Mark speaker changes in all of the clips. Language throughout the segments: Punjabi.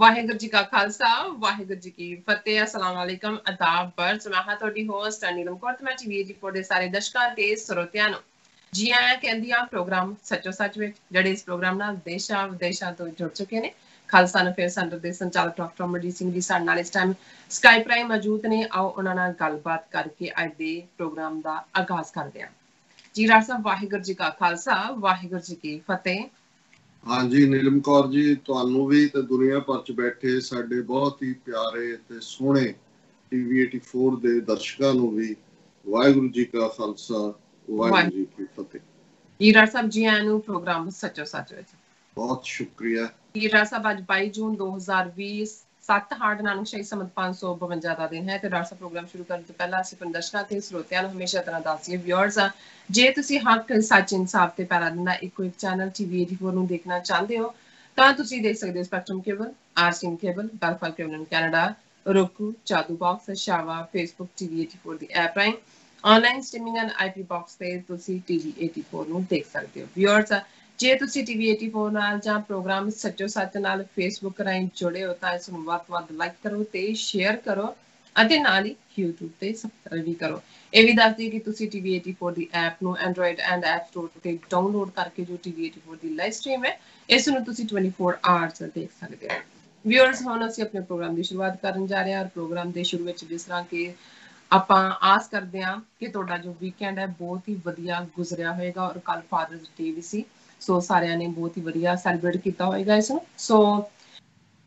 Speaker 1: ਵਾਹਿਗੁਰੂ ਜੀ ਕਾ ਖਾਲਸਾ ਵਾਹਿਗੁਰੂ ਜੀ ਕੀ ਫਤਿਹ। अस्सलाम वालेकुम आदाब बर्स मैं हाँ ਤੁਹਾਡੀ ਹੋਸਟ ਨੀਲਮ ਕੌਰ ਤੇ ਮੈਂ TV84 ਦੇ ਸਾਰੇ ਦਰਸ਼ਕਾਂ ਤੇ ਸਰੋਤਿਆਂ ਨੂੰ ਜੀ ਆਇਆਂ ਕਹਿੰਦੀ ਆ ਪ੍ਰੋਗਰਾਮ ਸੱਚੋ ਸੱਚ ਵਿੱਚ ਜਿਹੜੇ ਇਸ ਪ੍ਰੋਗਰਾਮ ਨਾਲ ਦੇਸ਼ਾਂ ਵਿਦੇਸ਼ਾਂ ਤੋਂ ਜੁੜ ਚੁੱਕੇ ਨੇ। ਖਾਲਸਾ ਅਫੇਅਰ ਸੈਂਟਰ ਦੇ ਸੰਚਾਲਕ ਡਾਕਟਰ ਅਮਰਜੀਤ ਸਿੰਘ ਜੀ ਸਾਡੇ ਨਾਲ ਇਸ ਟਾਈਮ ਸਕਾਈਪ ਰਾਹੀਂ ਮੌਜੂਦ ਨੇ। ਆਓ ਉਹਨਾਂ ਨਾਲ ਗੱਲਬਾਤ ਕਰਕੇ ਅੱਜ ਦੇ ਪ੍ਰੋਗਰਾਮ ਦਾ ਆਗਾਜ਼ ਕਰਦੇ ਹਾਂ। ਜੀ ਰਾਜ ਸਾਹਿਬ ਵਾਹਿਗੁਰੂ ਜੀ ਕਾ ਖਾਲਸਾ ਵਾਹਿਗੁਰੂ ਜੀ ਕੀ ਫਤਿਹ।
Speaker 2: हाँ जी नीलम कौर जी ਤੁਹਾਨੂੰ ਵੀ ਤੇ ਦੁਨੀਆ ਭਰ ਚ ਬੈਠੇ ਸਾਡੇ ਬਹੁਤ ਹੀ ਪਿਆਰੇ ਤੇ ਸੋਹਣੇ TV84 ਦੇ ਦਰਸ਼ਕਾਂ ਨੂੰ ਵੀ ਵਾਹਿਗੁਰੂ ਜੀ ਕਾ ਖਾਲਸਾ ਵਾਹਿਗੁਰੂ ਜੀ ਕੀ ਫਤਿਹ।
Speaker 1: ਹੀਰਾ ਸਾਹਿਬ ਜੀ ਆਇਆਂ ਨੂੰ ਪ੍ਰੋਗਰਾਮ ਸੱਚੋ ਸੱਚ ਵਿੱਚ ਬਹੁਤ
Speaker 2: ਸ਼ੁਕਰੀਆ।
Speaker 1: ਹੀਰਾ ਸਾਹਿਬ ਅੱਜ 22 ਜੂਨ 2020 7 ਹਾਰਡ ਨਾਨਕ ਸ਼ਾਹੀ ਸੰਮਤ 552 ਦਾ ਦਿਨ ਹੈ ਤੇ ਡਾਕਟਰ ਸਾਹਿਬ ਪ੍ਰੋਗਰਾਮ ਸ਼ੁਰੂ ਕਰਨ ਤੋਂ ਪਹਿਲਾਂ ਅਸੀਂ ਆਪਣੇ ਦਰਸ਼ਕਾਂ ਤੇ ਸਰੋਤਿਆਂ ਨੂੰ ਹਮੇਸ਼ਾ ਤਰ੍ਹਾਂ ਦੱਸੀਏ ਵਿਊਅਰਸ ਜੇ ਤੁਸੀਂ ਹੱਕ ਸੱਚ ਇਨਸਾਫ ਤੇ ਪੈਰਾ ਦਿੰਦਾ ਇੱਕੋ ਇੱਕ ਚੈਨਲ TV84 ਨੂੰ ਦੇਖਣਾ ਚਾਹੁੰਦੇ ਹੋ ਤਾਂ ਤੁਸੀਂ ਦੇਖ ਸਕਦੇ ਹੋ ਸਪੈਕਟਰਮ ਕੇਬਲ, ਆਰਸੀਐਮ ਕੇਬਲ, ਬੈਲਫਾਲ cable Canada, roku, Jadoo box, ਸ਼ਾਵਾ, ਫੇਸਬੁੱਕ TV84 ਦੀ ਐਪ ਰਾਹੀਂ online streaming and IP box ਤੇ ਤੁਸੀਂ TV84 ਨੂੰ ਦੇਖ ਸਕਦੇ ਹੋ। ਵਿਊਅਰਸ ਜੇ ਤੁਸੀਂ TV84 ਨਾਲ ਜਾਂ ਪ੍ਰੋਗਰਾਮ ਸੱਚੋ ਸੱਚ ਨਾਲ ਫੇਸਬੁੱਕ ਰਾਹੀਂ ਜੁੜੇ ਹੋ ਤਾਂ ਇਸ ਨੂੰ ਵੱਧ ਤੋਂ ਵੱਧ ਲਾਈਕ ਕਰੋ ਤੇ ਸ਼ੇਅਰ ਕਰੋ ਅਤੇ ਨਾਲ ਹੀ YouTube ਤੇ ਸਬਸਕ੍ਰਾਈਬ ਵੀ ਕਰੋ। ਇਹ ਵੀ ਦੱਸ ਦਿਓ ਕਿ ਤੁਸੀਂ TV84 ਦੀ ਐਪ ਨੂੰ ਐਂਡਰੋਇਡ ਐਂਡ ਐਪ ਸਟੋਰ ਤੇ ਡਾਊਨਲੋਡ ਕਰਕੇ ਜੋ TV84 ਦੀ ਲਾਈਵ ਸਟ੍ਰੀਮ ਹੈ ਇਸ ਨੂੰ ਤੁਸੀਂ 24 ਆਵਰਸ ਦੇਖ ਸਕਦੇ ਹੋ। ਵਿਊਅਰਸ ਹੁਣ ਅਸੀਂ ਆਪਣੇ ਪ੍ਰੋਗਰਾਮ ਦੀ ਸ਼ੁਰੂਆਤ ਕਰਨ ਜਾ ਰਹੇ ਹਾਂ। ਪ੍ਰੋਗਰਾਮ ਦੇ ਸ਼ੁਰੂ ਵਿੱਚ ਜਿਸ ਤਰ੍ਹਾਂ ਕਿ ਆਪਾਂ ਆਸ ਕਰਦੇ ਹਾਂ ਕਿ ਤੁਹਾਡਾ ਜੋ ਵੀਕਐਂਡ ਹੈ ਬਹੁਤ ਹੀ ਵਧੀਆ ਗੁਜ਼ਰਿਆ ਹੋਏਗਾ ਔਰ ਕੱਲ ਫਾਦਰਸ ਡੇ ਵੀ ਸੀ ਸੋ ਸਾਰਿਆਂ ਨੇ ਬਹੁਤ ਹੀ ਵਧੀਆ ਸੈਲੀਬ੍ਰੇਟ ਕੀਤਾ ਹੋਏਗਾ ਇਸ ਨੂੰ। ਸੋ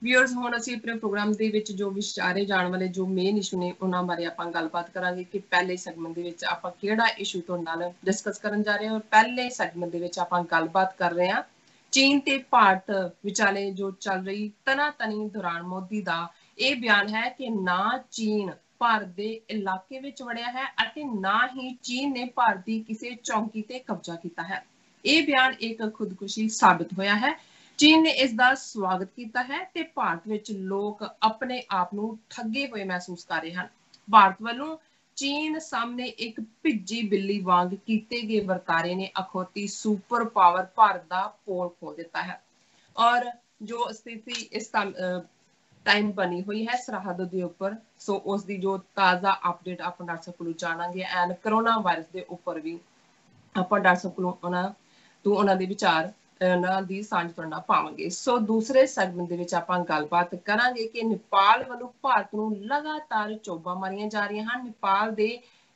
Speaker 1: ਵਿਊਅਰਸ ਹੁਣ ਅਸੀਂ ਆਪਣੇ ਪ੍ਰੋਗਰਾਮ ਦੇ ਵਿੱਚ ਜੋ ਵਿਚਾਰੇ ਜਾਣ ਵਾਲੇ ਜੋ ਮੇਨ ਇਸ਼ੂ ਨੇ ਉਹਨਾਂ ਬਾਰੇ ਆਪਾਂ ਗੱਲਬਾਤ ਕਰਾਂਗੇ ਕਿ ਪਹਿਲੇ ਸੈਗਮੈਂਟ ਦੇ ਵਿੱਚ ਆਪਾਂ ਕਿਹੜਾ ਇਸ਼ੂ ਤੋਂ ਨਾਲ ਡਿਸਕਸ ਕਰਨ ਜਾ ਰਹੇ ਹਾਂ। ਔਰ ਪਹਿਲੇ ਸੈਗਮੈਂਟ ਦੇ ਵਿੱਚ ਆਪਾਂ ਗੱਲਬਾਤ ਕਰ ਰਹੇ ਹਾਂ ਚੀਨ ਤੇ ਭਾਰਤ ਵਿਚਾਲੇ ਜੋ ਚੱਲ ਰਹੀ ਤਨਾਤਨੀ ਦੌਰਾਨ ਮੋਦੀ ਦਾ ਇਹ ਬਿਆਨ ਹੈ ਕਿ ਨਾ ਚੀਨ ਭਾਰਤ ਦੇ ਇਲਾਕੇ ਵਿੱਚ ਵੜਿਆ ਹੈ ਅਤੇ ਨਾ ਹੀ ਚੀਨ ਨੇ ਭਾਰਤ ਦੀ ਕਿਸੇ ਚੌਂਕੀ ਤੇ ਕਬਜ਼ਾ ਕੀਤਾ ਹੈ। ਇਹ ਬਿਆਨ ਇੱਕ ਖੁਦਕੁਸ਼ੀ ਸਾਬਤ ਹੋਇਆ ਹੈ। ਚੀਨ ਨੇ ਇਸ ਦਾ ਸਵਾਗਤ ਕੀਤਾ ਹੈ ਤੇ ਭਾਰਤ ਵਿੱਚ ਲੋਕ ਆਪਣੇ ਆਪ ਨੂੰ ਠੱਗੇ ਹੋਏ ਮਹਿਸੂਸ ਕਰ ਰਹੇ ਹਨ। ਭਾਰਤ ਵੱਲੋਂ ਚੀਨ ਸਾਹਮਣੇ ਇੱਕ ਭਿੱਜੀ ਬਿੱਲੀ ਵਾਂਗ ਕੀਤੇ ਗਏ ਵਰਤਾਰੇ ਨੇ ਅਖੌਤੀ ਸੁਪਰ ਪਾਵਰ ਭਾਰਤ ਦਾ ਪੋਲ ਖੋਲ ਦਿੱਤਾ ਹੈ ਔਰ ਜੋ ਸਥਿਤੀ ਇਸ ਟਾਈਮ ਬਣੀ ਹੋਈ ਹੈ ਸਰਹੱਦ ਦੇ ਉੱਪਰ ਸੋ ਉਸ ਦੀ ਜੋ ਤਾਜ਼ਾ ਅਪਡੇਟ ਆਪਾਂ ਡਾਕਟਰ ਸਾਹਿਬ ਕੋਲੋਂ ਜਾਣਾਂਗੇ ਐਂਡ ਕਰੋਨਾ ਵਾਇਰਸ ਦੇ ਉੱਪਰ ਵੀ ਆਪਾਂ ਡਾਕਟਰ ਸਾਹਿਬ ਕੋਲੋਂ ਉਹਨਾਂ ਦੇ ਵਿਚਾਰ ਉਹਨਾਂ ਦੀ ਸਾਂਝ ਤੁਹਾਡੇ ਨਾਲ ਪਾਵਾਂਗੇ। ਸੋ ਦੂਸਰੇ ਸੈਗਮੈਂਟ ਦੇ ਵਿੱਚ ਆਪਾਂ ਗੱਲਬਾਤ ਕਰਾਂਗੇ ਕਿ ਨੇਪਾਲ ਵੱਲੋਂ ਭਾਰਤ ਨੂੰ ਲਗਾਤਾਰ ਚੋਬਾਂ ਮਾਰੀਆਂ ਜਾ ਰਹੀਆਂ ਹਨ। ਨੇਪਾਲ ਦੇ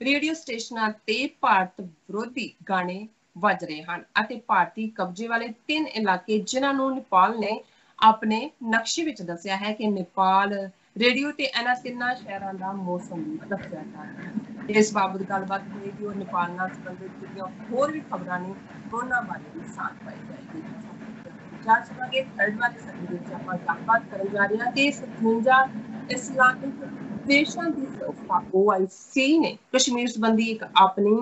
Speaker 1: ਰੇਡੀਓ ਸਟੇਸ਼ਨਾਂ ਤੇ ਭਾਰਤ ਵਿਰੋਧੀ ਗਾਣੇ ਵੱਜ ਰਹੇ ਹਨ ਅਤੇ ਭਾਰਤੀ ਕਬਜ਼ੇ ਵਾਲੇ 3 ਇਲਾਕੇ ਜਿਨ੍ਹਾਂ ਨੂੰ ਨੇਪਾਲ ਨੇ ਆਪਣੇ ਨਕਸ਼ੇ ਵਿੱਚ ਦੱਸਿਆ ਹੈ ਕਿ ਨੇਪਾਲ ਰੇਡੀਓ ਤੇ ਇਹਨਾਂ 3 ਸ਼ਹਿਰਾਂ ਦਾ ਮੌਸਮ ਦੱਸਿਆ ਜਾ ਰਿਹਾ ਹੈ। ਇਸ ਬਾਬਤ ਗੱਲਬਾਤ ਹੋਏਗੀ ਔਰ ਨੇਪਾਲ ਨਾਲ ਸੰਬੰਧਿਤ ਜਿਹੜੀਆਂ ਹੋਰ ਵੀ ਖਬਰਾਂ ਨੇ ਉਹਨਾਂ ਬਾਰੇ ਵੀ ਸਾਂਝ ਪਾਈ ਜਾਏਗੀ। ਜਾ ਸਕਾਂਗੇ ਥਰਡ ਵਾਲੇ ਸੈਗਮੈਂਟ ਵਿੱਚ ਆਪਾਂ ਗੱਲਬਾਤ ਕਰਨ ਜਾ ਰਹੇ ਹਾਂ ਕਿ 57 ਇਸਲਾਮਿਕ ਦੇਸ਼ਾਂ ਦੀ ਸੰਸਥਾ OIC ਨੇ ਕਸ਼ਮੀਰ ਸੰਬੰਧੀ ਇੱਕ ਆਪਣੀ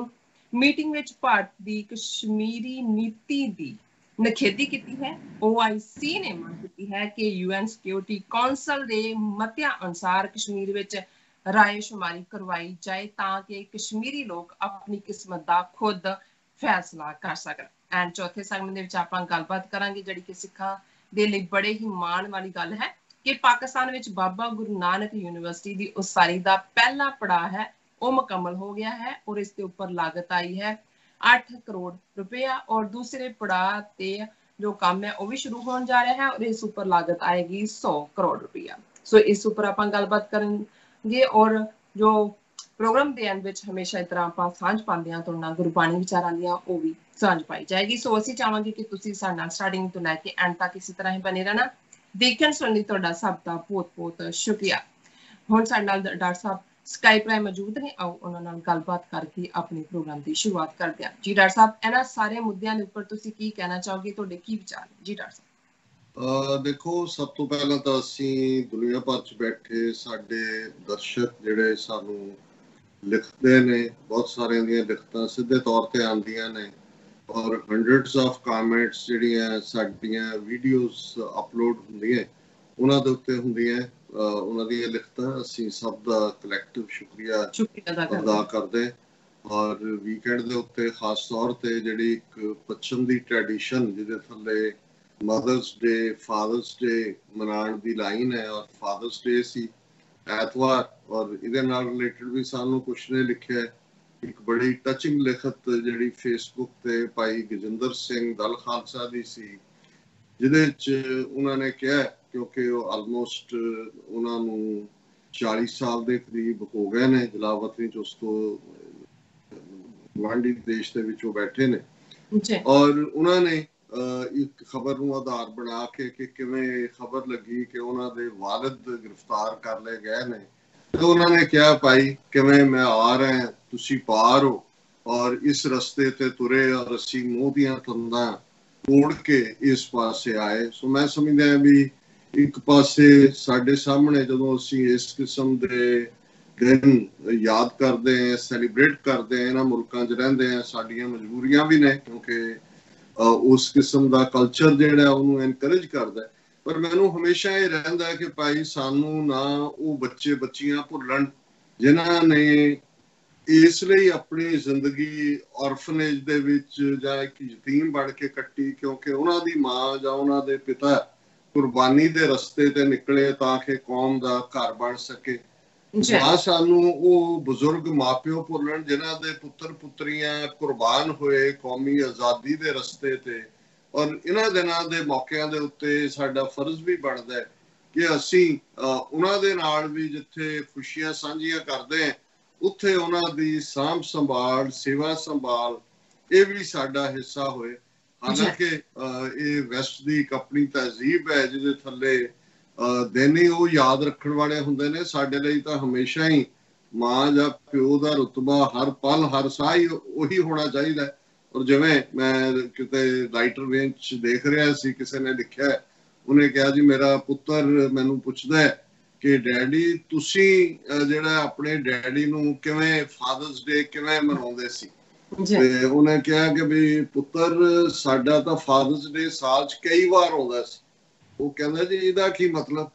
Speaker 1: ਮੀਟਿੰਗ ਵਿੱਚ ਭਾਰਤ ਦੀ ਕਸ਼ਮੀਰੀ ਨੀਤੀ ਦੀ ਨਿਖੇਧੀ ਕੀਤੀ ਹੈ। OIC ਨੇ ਮੰਗ ਕੀਤੀ ਹੈ ਕਿ UN ਸਿਕਿਉਰਿਟੀ ਕੌਂਸਲ ਦੇ ਮਤਿਆਂ ਅਨੁਸਾਰ ਕਸ਼ਮੀਰ ਵਿੱਚ ਰਾਏਸ਼ੁਮਾਰੀ ਕਰਵਾਈ ਜਾਏ ਤਾਂ ਕਿ ਕਸ਼ਮੀਰੀ ਲੋਕ ਆਪਣੀ ਕਿਸਮਤ ਦਾ ਖੁਦ ਫੈਸਲਾ ਕਰ ਸਕਣ। ਐਂਡ ਚੌਥੇ ਸੈਗਮੈਂਟ ਦੇ ਵਿੱਚ ਆਪਾਂ ਗੱਲਬਾਤ ਕਰਾਂਗੇ ਜਿਹੜੀ ਕਿ ਸਿੱਖਾਂ ਦੇ ਲਈ ਬੜੇ ਹੀ ਮਾਣ ਵਾਲੀ ਗੱਲ ਹੈ ਕਿ ਪਾਕਿਸਤਾਨ ਵਿੱਚ ਬਾਬਾ ਗੁਰੂ ਨਾਨਕ ਯੂਨੀਵਰਸਿਟੀ ਦੀ ਉਸਾਰੀ ਦਾ ਪਹਿਲਾ ਪੜਾਅ ਹੈ ਉਹ ਮੁਕੰਮਲ ਹੋ ਗਿਆ ਹੈ ਔਰ ਇਸ ਦੇ ਉੱਪਰ ਲਾਗਤ ਆਈ ਹੈ 8 ਕਰੋੜ ਰੁਪਇਆ ਔਰ ਦੂਸਰੇ ਪੜਾਅ ਤੇ ਜੋ ਕੰਮ ਹੈ ਉਹ ਵੀ ਸ਼ੁਰੂ ਹੋਣ ਜਾ ਰਿਹਾ ਹੈ ਔਰ ਇਸ ਉੱਪਰ ਲਾਗਤ ਆਏਗੀ 100 ਕਰੋੜ ਰੁਪਇਆ। ਸੋ ਇਸ ਉੱਪਰ ਆਪਾਂ ਗੱਲਬਾਤ ਕਰਾਂਗੇ ਔਰ ਜੋ ਪ੍ਰੋਗਰਾਮ ਦੇ ਐਂਡ ਵਿੱਚ ਹਮੇਸ਼ਾ ਇਸ ਤਰ੍ਹਾਂ ਆਪਾਂ ਸਾਂਝ ਪਾਉਂਦੇ ਹਾਂ ਤੁਹਾਡੇ ਨਾਲ ਗੁਰਬਾਣੀ ਵਿਚਾਰਾਂ ਦੀਆਂ ਉਹ ਵੀ ਸਾਂਝ ਪਾਈ ਜਾਏਗੀ। ਸੋ ਅਸੀਂ ਚਾਹਾਂਗੇ ਕਿ ਤੁਸੀਂ ਸਾਡੇ ਨਾਲ ਸਟਾਰਟਿੰਗ ਤੋਂ ਲੈ ਕੇ ਐਂਡ ਤੱਕ ਇਸੇ ਤਰ੍ਹਾਂ ਹੀ ਬਣੇ ਰਹਿਣਾ। ਦੇਖਣ ਸੁਣਨ ਲਈ ਤੁਹਾਡਾ ਸਭ ਦਾ ਬਹੁਤ ਬਹੁਤ ਸ਼ੁਕਰੀਆ। ਹੁਣ ਸਾਡੇ ਨਾਲ ਡਾਕਟਰ ਸਾਹਿਬ ਸਕਾਈਪ ਰਾਹੀਂ ਮੌਜੂਦ ਨੇ। ਆਓ ਉਹਨਾਂ ਨਾਲ ਗੱਲਬਾਤ ਕਰਕੇ ਆਪਣੇ ਪ੍ਰੋਗਰਾਮ ਦੀ ਸ਼ੁਰੂਆਤ ਕਰਦੇ ਹਾਂ। ਜੀ ਡਾਕਟਰ ਸਾਹਿਬ ਇਹਨਾਂ ਸਾਰੇ ਮੁੱਦਿਆਂ ਦੇ ਉੱਪਰ ਤੁਸੀਂ ਕੀ ਕਹਿਣਾ ਚਾਹੋਗੇ ਤੁਹਾਡੇ ਕੀ ਵਿਚਾਰ ਨੇ ਜੀ ਡਾਕਟਰ ਸਾਹਿਬ।
Speaker 2: ਦੇਖੋ ਸਭ ਤੋਂ ਪਹਿਲਾਂ ਤਾਂ ਅਸੀਂ ਦੁਨੀਆ ਭਰ ਚ ਬੈਠੇ ਸਾਡੇ ਦਰਸ਼ਕ ਜਿਹੜੇ ਸਾਨੂੰ ਲਿਖਦੇ ਨੇ ਬਹੁਤ ਸਾਰਿਆਂ ਦੀਆਂ ਲਿਖਤਾਂ ਸਿੱਧੇ ਤੌਰ ਤੇ ਆਉਂਦੀਆਂ ਨੇ ਔਰ hundreds of comments ਜਿਹੜੀਆਂ ਸਾਡੀਆਂ ਵੀਡੀਓਜ਼ ਅਪਲੋਡ ਹੁੰਦੀਆਂ ਉਹਨਾਂ ਦੇ ਉੱਤੇ ਹੁੰਦੀਆਂ ਉਹਨਾਂ ਦੀਆਂ ਲਿਖਤਾਂ ਅਸੀਂ ਸਭ ਦਾ ਕਲੈਕਟਿਵ ਸ਼ੁਕਰੀਆ ਅਦਾ ਕਰਦੇ ਔਰ ਵੀਕਐਂਡ ਦੇ ਉੱਤੇ ਖਾਸ ਤੌਰ ਤੇ ਜਿਹੜੀ ਇੱਕ ਪੱਛਮ ਦੀ ਟ੍ਰੈਡੀਸ਼ਨ ਜਿਹਦੇ ਥੱਲੇ ਮਦਰਸ ਡੇ, ਫਾਦਰਸ ਡੇ ਮਨਾਉਣ ਦੀ ਲਾਈਨ ਹੈ, ਔਰ ਫਾਦਰਸ ਡੇ ਸੀ ਐਤਵਾਰ, ਔਰ ਇਹਦੇ ਨਾਲ ਰਿਲੇਟਡ ਵੀ ਸਾਨੂੰ ਕੁਛ ਨੇ ਲਿਖਿਆ ਇੱਕ ਬੜੀ ਟਚਿੰਗ ਲਿਖਤ ਜਿਹੜੀ ਫੇਸਬੁੱਕ ਤੇ ਭਾਈ ਗਜਿੰਦਰ ਸਿੰਘ ਦਲ ਖਾਲਸਾ ਦੀ ਸੀ, ਜਿਹਦੇ ਚ ਉਹਨਾਂ ਨੇ ਕਿਹਾ, ਕਿਉਂਕਿ ਉਹ ਆਲਮੋਸਟ ਉਹਨਾਂ ਨੂੰ 40 ਸਾਲ ਦੇ ਕਰੀਬ ਹੋ ਗਏ ਨੇ ਜਲਾਵਤਨੀ ਚ, ਉਸ ਤੋਂ ਗੁਆਂਢੀ ਦੇਸ਼ ਦੇ ਵਿੱਚ ਉਹ ਬੈਠੇ ਨੇ, ਔਰ ਉਹਨਾਂ ਨੇ ਇੱਕ ਖਬਰ ਨੂੰ ਆਧਾਰ ਬਣਾ ਕੇ ਕਿ ਕਿਵੇਂ ਖਬਰ ਲੱਗੀ ਕਿ ਉਹਨਾਂ ਦੇ ਵਾਲਿਦ ਗ੍ਰਿਫਤਾਰ ਕਰ ਲਏ ਗਏ ਨੇ, ਤੇ ਉਹਨਾਂ ਨੇ ਕਿਹਾ ਭਾਈ ਕਿਵੇਂ ਮੈਂ ਆ ਰਿਹਾ, ਤੁਸੀਂ ਪਾਰ ਹੋ ਔਰ ਇਸ ਰਸਤੇ ਤੇ ਤੁਰੇ, ਔਰ ਅਸੀਂ ਮੂੰਹ ਦੀਆਂ ਤੰਦਾਂ ਤੋੜ ਕੇ ਇਸ ਪਾਸੇ ਆਏ। ਸੋ ਮੈਂ ਸਮਝਦਾ ਵੀ ਇੱਕ ਪਾਸੇ ਸਾਡੇ ਸਾਹਮਣੇ ਜਦੋਂ ਅਸੀਂ ਇਸ ਕਿਸਮ ਦੇ ਦਿਨ ਯਾਦ ਕਰਦੇ ਹਾਂ, ਸੈਲੀਬ੍ਰੇਟ ਕਰਦੇ ਹਾਂ, ਇਹਨਾਂ ਮੁਲਕਾਂ 'ਚ ਰਹਿੰਦੇ ਹਾਂ, ਸਾਡੀਆਂ ਮਜਬੂਰੀਆਂ ਵੀ ਨੇ ਕਿਉਂਕਿ ਉਸ ਕਿਸਮ ਦਾ ਕਲਚਰ ਜਿਹੜਾ ਉਹਨੂੰ ਐਨਕਰੇਜ ਕਰਦਾ, ਪਰ ਮੈਨੂੰ ਹਮੇਸ਼ਾ ਇਹ ਰਹਿੰਦਾ ਕਿ ਭਾਈ ਸਾਨੂੰ ਨਾ ਉਹ ਬੱਚੇ ਬੱਚੀਆਂ ਭੁੱਲਣ ਜਿਨ੍ਹਾਂ ਨੇ ਇਸ ਲਈ ਆਪਣੀ ਜ਼ਿੰਦਗੀ ਔਰਫਨੇਜ ਦੇ ਵਿੱਚ ਜਾਂ ਇੱਕ ਯਤੀਮ ਬਣ ਕੇ ਕੱਟੀ, ਕਿਉਂਕਿ ਉਹਨਾਂ ਦੀ ਮਾਂ ਜਾਂ ਉਹਨਾਂ ਦੇ ਪਿਤਾ ਕੁਰਬਾਨੀ ਦੇ ਰਸਤੇ ਤੇ ਨਿਕਲੇ ਤਾਂ ਕਿ ਕੌਮ ਦਾ ਘਰ ਬਣ ਸਕੇ। ਜਾਂ ਸਾਨੂੰ ਉਹ ਬਜ਼ੁਰਗ ਮਾਪਿਓ ਭੁੱਲਣ ਜਿਨ੍ਹਾਂ ਦੇ ਪੁੱਤਰ ਪੁੱਤਰੀਆਂ ਕੁਰਬਾਨ ਹੋਏ ਕੌਮੀ ਆਜ਼ਾਦੀ ਦੇ ਰਸਤੇ ਤੇ, ਔਰ ਇਹਨਾਂ ਦਿਨਾਂ ਦੇ ਮੌਕਿਆਂ ਦੇ ਉੱਤੇ ਸਾਡਾ ਫਰਜ਼ ਵੀ ਬਣਦਾ ਹੈ ਕਿ ਅਸੀਂ ਉਹਨਾਂ ਦੇ ਨਾਲ ਵੀ ਜਿੱਥੇ ਖੁਸ਼ੀਆਂ ਸਾਂਝੀਆਂ ਕਰਦੇ ਹਾਂ ਉੱਥੇ ਉਹਨਾਂ ਦੀ ਸਾਂਭ ਸੰਭਾਲ, ਸੇਵਾ ਸੰਭਾਲ, ਇਹ ਵੀ ਸਾਡਾ ਹਿੱਸਾ ਹੋਏ। ਹਾਲਾਂਕਿ ਇਹ ਵੈਸਟ ਦੀ ਇੱਕ ਆਪਣੀ ਤਹਿਜ਼ੀਬ ਹੈ ਜਿਹਦੇ ਥੱਲੇ ਦਿਨ ਹੀ ਉਹ ਯਾਦ ਰੱਖਣ ਵਾਲੇ ਹੁੰਦੇ ਨੇ। ਸਾਡੇ ਲਈ ਤਾਂ ਹਮੇਸ਼ਾ ਹੀ ਮਾਂ ਜਾਂ ਪਿਓ ਦਾ ਰੁਤਬਾ ਹਰ ਪਲ ਹਰ ਸਾਹ ਹੀ ਉਹੀ ਹੋਣਾ ਚਾਹੀਦਾ। ਔਰ ਜਿਵੇਂ ਮੈਂ ਕਿਤੇ ਰਾਈਟਰ ਵੇਂਚ 'ਚ ਦੇਖ ਰਿਹਾ ਸੀ, ਕਿਸੇ ਨੇ ਲਿਖਿਆ, ਉਹਨੇ ਕਿਹਾ ਜੀ ਮੇਰਾ ਪੁੱਤਰ ਮੈਨੂੰ ਪੁੱਛਦਾ ਕਿ ਡੈਡੀ ਤੁਸੀਂ ਜਿਹੜਾ ਆਪਣੇ ਡੈਡੀ ਨੂੰ ਕਿਵੇਂ ਫਾਦਰਸ ਡੇ ਕਿਵੇਂ ਮਨਾਉਂਦੇ ਸੀ, ਤੇ ਉਹਨੇ ਕਿਹਾ ਕਿ ਵੀ ਪੁੱਤਰ ਸਾਡਾ ਤਾਂ ਫਾਦਰਸ ਡੇ ਸਾਲ 'ਚ ਕਈ ਵਾਰ ਆਉਂਦਾ ਸੀ। ਉਹ ਕਹਿੰਦਾ ਜੀ ਇਹਦਾ ਕੀ ਮਤਲਬ?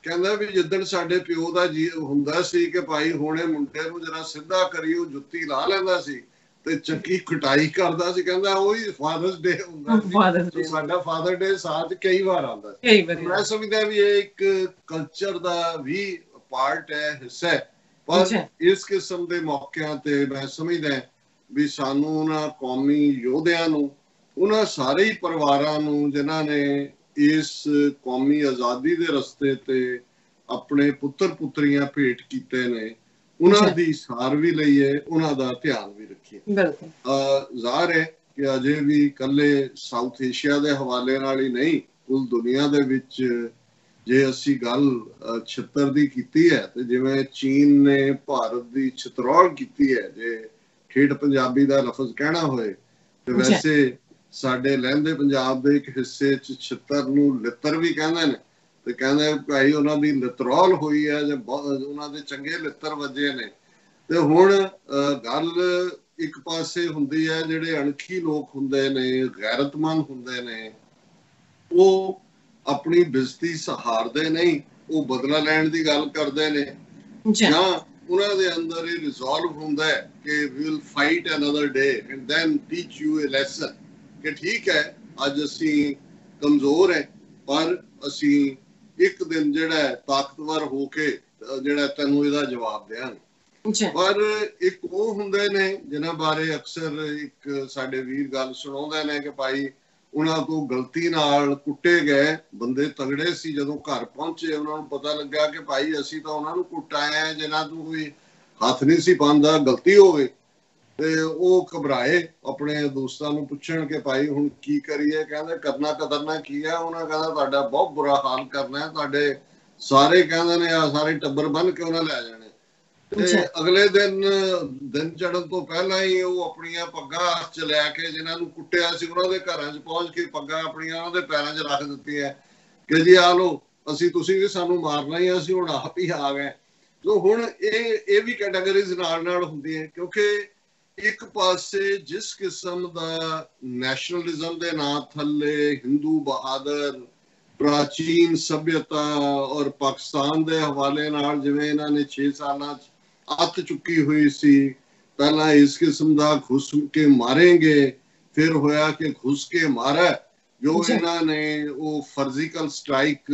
Speaker 2: ਕਹਿੰਦਾ ਵੀ ਜਿੱਦਣ ਸਾਡੇ ਪਿਓ ਦਾ ਜੀ ਹੁੰਦਾ ਸੀ ਕਿ ਭਾਈ ਹੁਣੇ ਮੁੰਡੇ ਨੂੰ ਜਰਾ ਸਿੱਧਾ ਕਰੀ, ਉਹ ਜੁੱਤੀ ਲਾ ਲੈਂਦਾ ਸੀ ਤੇ ਚੱਕੀ ਕਟਾਈ ਕਰਦਾ ਸੀ, ਕਹਿੰਦਾ ਉਹੀ ਫਾਦਰਸ ਡੇ ਹੁੰਦਾ ਸੀ। ਸਾਡਾ ਫਾਦਰ ਡੇ ਸਾਲ 'ਚ ਕਈ ਵਾਰ ਆਉਂਦਾ ਸੀ। ਮੈਂ ਸਮਝਦਾ ਵੀ ਇਹ ਇੱਕ ਕਲਚਰ ਦਾ ਵੀ ਪਾਰਟ ਹੈ, ਹਿੱਸਾ ਹੈ, ਪਰ ਇਸ ਕਿਸਮ ਦੇ ਮੌਕਿਆਂ ਤੇ ਮੈਂ ਸਮਝਦਾ ਵੀ ਸਾਨੂੰ ਉਹਨਾਂ ਕੌਮੀ ਯੋਧਿਆਂ ਨੂੰ, ਉਹਨਾਂ ਸਾਰੇ ਹੀ ਪਰਿਵਾਰਾਂ ਨੂੰ ਜਿਨ੍ਹਾਂ ਨੇ ਇਸ ਕੌਮੀ ਆਜ਼ਾਦੀ ਦੇ ਰਸਤੇ ਤੇ ਆਪਣੇ ਪੁੱਤਰ ਪੁੱਤਰੀਆਂ ਭੇਟ ਕੀਤੇ ਨੇ, ਉਹਨਾਂ ਦੀ ਸਾਰ ਵੀ ਲਈਏ, ਉਹਨਾਂ ਦਾ ਧਿਆਨ ਵੀ ਰੱਖੀਏ। ਜ਼ਾਹਰ ਹੈ ਕਿ ਅਜੇ ਵੀ ਇਕੱਲੇ ਸਾਊਥ ਏਸ਼ੀਆ ਦੇ ਹਵਾਲੇ ਨਾਲ ਹੀ ਨਹੀਂ, ਕੁੱਲ ਦੁਨੀਆ ਦੇ ਵਿੱਚ ਜੇ ਅਸੀਂ ਗੱਲ ਛਿੱਤਰ ਦੀ ਕੀਤੀ ਹੈ ਤੇ ਜਿਵੇਂ ਚੀਨ ਨੇ ਭਾਰਤ ਦੀ ਛਿਤਰੌਲ ਕੀਤੀ ਹੈ, ਜੇ ਠੇਠ ਪੰਜਾਬੀ ਦਾ ਲਫ਼ਜ਼ ਕਹਿਣਾ ਹੋਏ, ਤੇ ਵੈਸੇ ਸਾਡੇ ਲਹਿੰਦੇ ਪੰਜਾਬ ਦੇ ਇੱਕ ਹਿੱਸੇ 'ਚ ਛਿੱਤਰ ਨੂੰ ਲਿੱਤਰ ਵੀ ਕਹਿੰਦੇ ਨੇ, ਤੇ ਕਹਿੰਦੇ ਭਾਈ ਉਹਨਾਂ ਦੀ ਲਿਤਰੌਲ ਹੋਈ ਹੈ ਜਾਂ ਉਹਨਾਂ ਦੇ ਚੰਗੇ ਲਿੱਤਰ ਵੱਜੇ ਨੇ। ਤੇ ਹੁਣ ਗੱਲ ਇੱਕ ਪਾਸੇ ਹੁੰਦੀ ਹੈ, ਜਿਹੜੇ ਅਣਖੀ ਲੋਕ ਹੁੰਦੇ ਨੇ, ਗੈਰਤਮੰਦ ਹੁੰਦੇ ਨੇ, ਉਹ ਆਪਣੀ ਬੇਇੱਜ਼ਤੀ ਸਹਾਰਦੇ ਨਹੀਂ, ਉਹ ਬਦਲਾ ਲੈਣ ਦੀ ਗੱਲ ਕਰਦੇ ਨੇ, ਜਾਂ ਉਹਨਾਂ ਦੇ ਅੰਦਰ ਇਹ ਰਿਜ਼ੋਲਵ ਹੁੰਦਾ ਹੈ ਕਿ we will fight another day and then teach you a lesson, ਕਿ ਠੀਕ ਹੈ ਅੱਜ ਅਸੀਂ ਕਮਜ਼ੋਰ ਹੈ ਪਰ ਅਸੀਂ ਇੱਕ ਦਿਨ ਜਿਹੜਾ ਤਾਕਤਵਰ ਹੋ ਕੇ ਜਿਹੜਾ ਤੈਨੂੰ ਇਹਦਾ ਜਵਾਬ ਦਿਆਂਗੇ। ਪਰ ਇੱਕ ਉਹ ਹੁੰਦੇ ਨੇ ਜਿਨ੍ਹਾਂ ਬਾਰੇ ਅਕਸਰ ਇੱਕ ਸਾਡੇ ਵੀਰ ਗੱਲ ਸੁਣਾਉਂਦੇ ਨੇ ਕਿ ਭਾਈ ਉਹਨਾਂ ਤੋਂ ਗਲਤੀ ਨਾਲ ਕੁੱਟੇ ਗਏ ਬੰਦੇ ਤਗੜੇ ਸੀ, ਜਦੋਂ ਘਰ ਪਹੁੰਚੇ ਉਹਨਾਂ ਨੂੰ ਪਤਾ ਲੱਗਾ ਕਿ ਭਾਈ ਅਸੀਂ ਤਾਂ ਉਹਨਾਂ ਨੂੰ ਕੁੱਟਾਇਆ ਜਿਨ੍ਹਾਂ ਤੋਂ ਕੋਈ ਹੱਥ ਨਹੀਂ ਸੀ ਪਾਉਂਦਾ, ਗਲਤੀ ਹੋ ਗਈ। ਤੇ ਉਹ ਘਬਰਾਏ, ਆਪਣੇ ਦੋਸਤਾਂ ਨੂੰ ਪੁੱਛਣ ਕਿ ਭਾਈ ਹੁਣ ਕੀ ਕਰੀਏ? ਕਹਿੰਦੇ ਕਰਨਾ ਕਦਰਨਾ ਕੀ ਹੈ? ਉਹਨਾਂ ਕਹਿੰਦਾ ਤੁਹਾਡਾ ਬਹੁਤ ਬੁਰਾ ਹਾਲ ਕਰਨਾ ਹੈ, ਤੁਹਾਡੇ ਸਾਰੇ ਕਹਿੰਦੇ ਨੇ ਆ ਸਾਰੇ ਟੱਬਰ ਬੰਨ ਕੇ ਉਹਨਾਂ ਲੈ ਜਾਣੇ। ਤੇ ਅਗਲੇ ਦਿਨ ਚੜ੍ਹਨ ਤੋਂ ਪਹਿਲਾਂ ਹੀ ਉਹ ਆਪਣੀਆਂ ਪੱਗਾਂ ਹੱਥ 'ਚ ਲੈ ਕੇ ਜਿਨ੍ਹਾਂ ਨੂੰ ਕੁੱਟਿਆ ਸੀ ਉਹਨਾਂ ਦੇ ਘਰਾਂ 'ਚ ਪਹੁੰਚ ਕੇ ਪੱਗਾਂ ਆਪਣੀਆਂ ਉਹਨਾਂ ਦੇ ਪੈਰਾਂ 'ਚ ਰੱਖ ਦਿੱਤੀਆਂ ਕਿ ਜੀ ਆ ਲਓ, ਤੁਸੀਂ ਵੀ ਸਾਨੂੰ ਮਾਰਨਾ ਹੀ, ਅਸੀਂ ਹੁਣ ਆਪ ਹੀ ਆ ਗਏ। ਸੋ ਹੁਣ ਇਹ ਵੀ ਕੈਟਾਗਰੀਜ਼ ਨਾਲ ਹੁੰਦੀ ਹੈ, ਕਿਉਂਕਿ ਇੱਕ ਪਾਸੇ ਜਿਸ ਕਿਸਮ ਦਾ ਨੈਸ਼ਨਲਿਜ਼ਮ ਦੇ ਨਾਂ ਥੱਲੇ ਹਿੰਦੂ ਬਹਾਦਰ, ਪ੍ਰਾਚੀਨ ਸਭਿਅਤਾ ਔਰ ਪਾਕਿਸਤਾਨ ਦੇ ਹਵਾਲੇ ਨਾਲ ਜਿਵੇਂ ਇਹਨਾਂ ਨੇ 6 ਸਾਲਾਂ 'ਚ ਅੱਤ ਚੁੱਕੀ ਹੋਈ ਸੀ, ਪਹਿਲਾਂ ਇਸ ਕਿਸਮ ਦਾ ਘੁਸ ਕੇ ਮਾਰੇਂਗੇ, ਫਿਰ ਹੋਇਆ ਕਿ ਘੁਸ ਕੇ ਮਾਰਾ, ਜੋ ਇਹਨਾਂ ਨੇ ਉਹ ਸਰਜੀਕਲ ਸਟ੍ਰਾਈਕ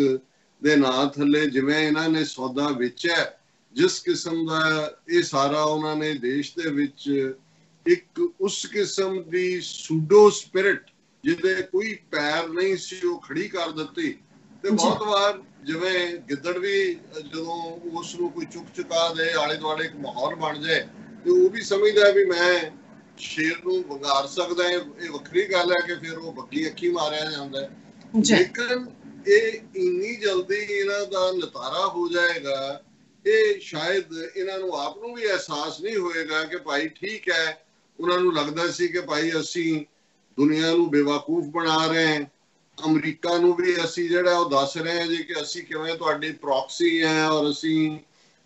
Speaker 2: ਦੇ ਨਾਂ ਥੱਲੇ ਜਿਵੇਂ ਇਹਨਾਂ ਨੇ ਸੌਦਾ ਵੇਚਿਆ, ਜਿਸ ਕਿਸਮ ਦਾ ਇਹ ਸਾਰਾ ਉਹਨਾਂ ਨੇ ਦੇਸ਼ ਦੇ ਵਿੱਚ ਇੱਕ ਉਸ ਕਿਸਮ ਦੀ ਸੂਡੋ ਸਪਿਰਿਟ ਜਿਹਦੇ ਕੋਈ ਪੈਰ ਨਹੀਂ ਸੀ ਉਹ ਖੜੀ ਕਰ ਦਿੱਤੀ। ਤੇ ਬਹੁਤ ਵਾਰ ਜਿਵੇਂ ਗਿੱਦੜ ਵੀ ਜਦੋਂ ਉਸ ਨੂੰ ਕੋਈ ਚੁੱਕ ਚੁਕਾ ਦੇ ਆਲੇ ਦੁਆਲੇ ਇੱਕ ਮਾਹੌਲ ਬਣ ਜਾਏ ਤੇ ਉਹ ਵੀ ਸਮਝਦਾ ਵੀ ਮੈਂ ਸ਼ੇਰ ਨੂੰ ਵੰਗਾਰ ਸਕਦਾ ਹੈ, ਇਹ ਵੱਖਰੀ ਗੱਲ ਹੈ ਕਿ ਫਿਰ ਉਹ ਬੱਗੀ ਅੱਖੀ ਮਾਰਿਆ ਜਾਂਦਾ ਹੈ। ਲੇਕਿਨ ਇਹ ਇੰਨੀ ਜਲਦੀ ਇਹਨਾਂ ਦਾ ਨਿਤਾਰਾ ਹੋ ਜਾਏਗਾ, ਇਹ ਸ਼ਾਇਦ ਇਹਨਾਂ ਨੂੰ ਆਪ ਨੂੰ ਵੀ ਅਹਿਸਾਸ ਨਹੀਂ ਹੋਏਗਾ ਕਿ ਭਾਈ ਠੀਕ ਹੈ, ਉਹਨਾਂ ਨੂੰ ਲੱਗਦਾ ਸੀ ਕਿ ਭਾਈ ਅਸੀਂ ਦੁਨੀਆ ਨੂੰ ਬੇਵਕੂਫ ਬਣਾ ਰਹੇ ਹਾਂ, ਅਮਰੀਕਾ ਨੂੰ ਵੀ ਅਸੀਂ ਜਿਹੜਾ ਉਹ ਦੱਸ ਰਹੇ ਹਾਂ ਜੀ ਕਿ ਅਸੀਂ ਕਿਵੇਂ ਤੁਹਾਡੀ ਪ੍ਰੌਕਸੀ ਹੈ ਔਰ ਅਸੀਂ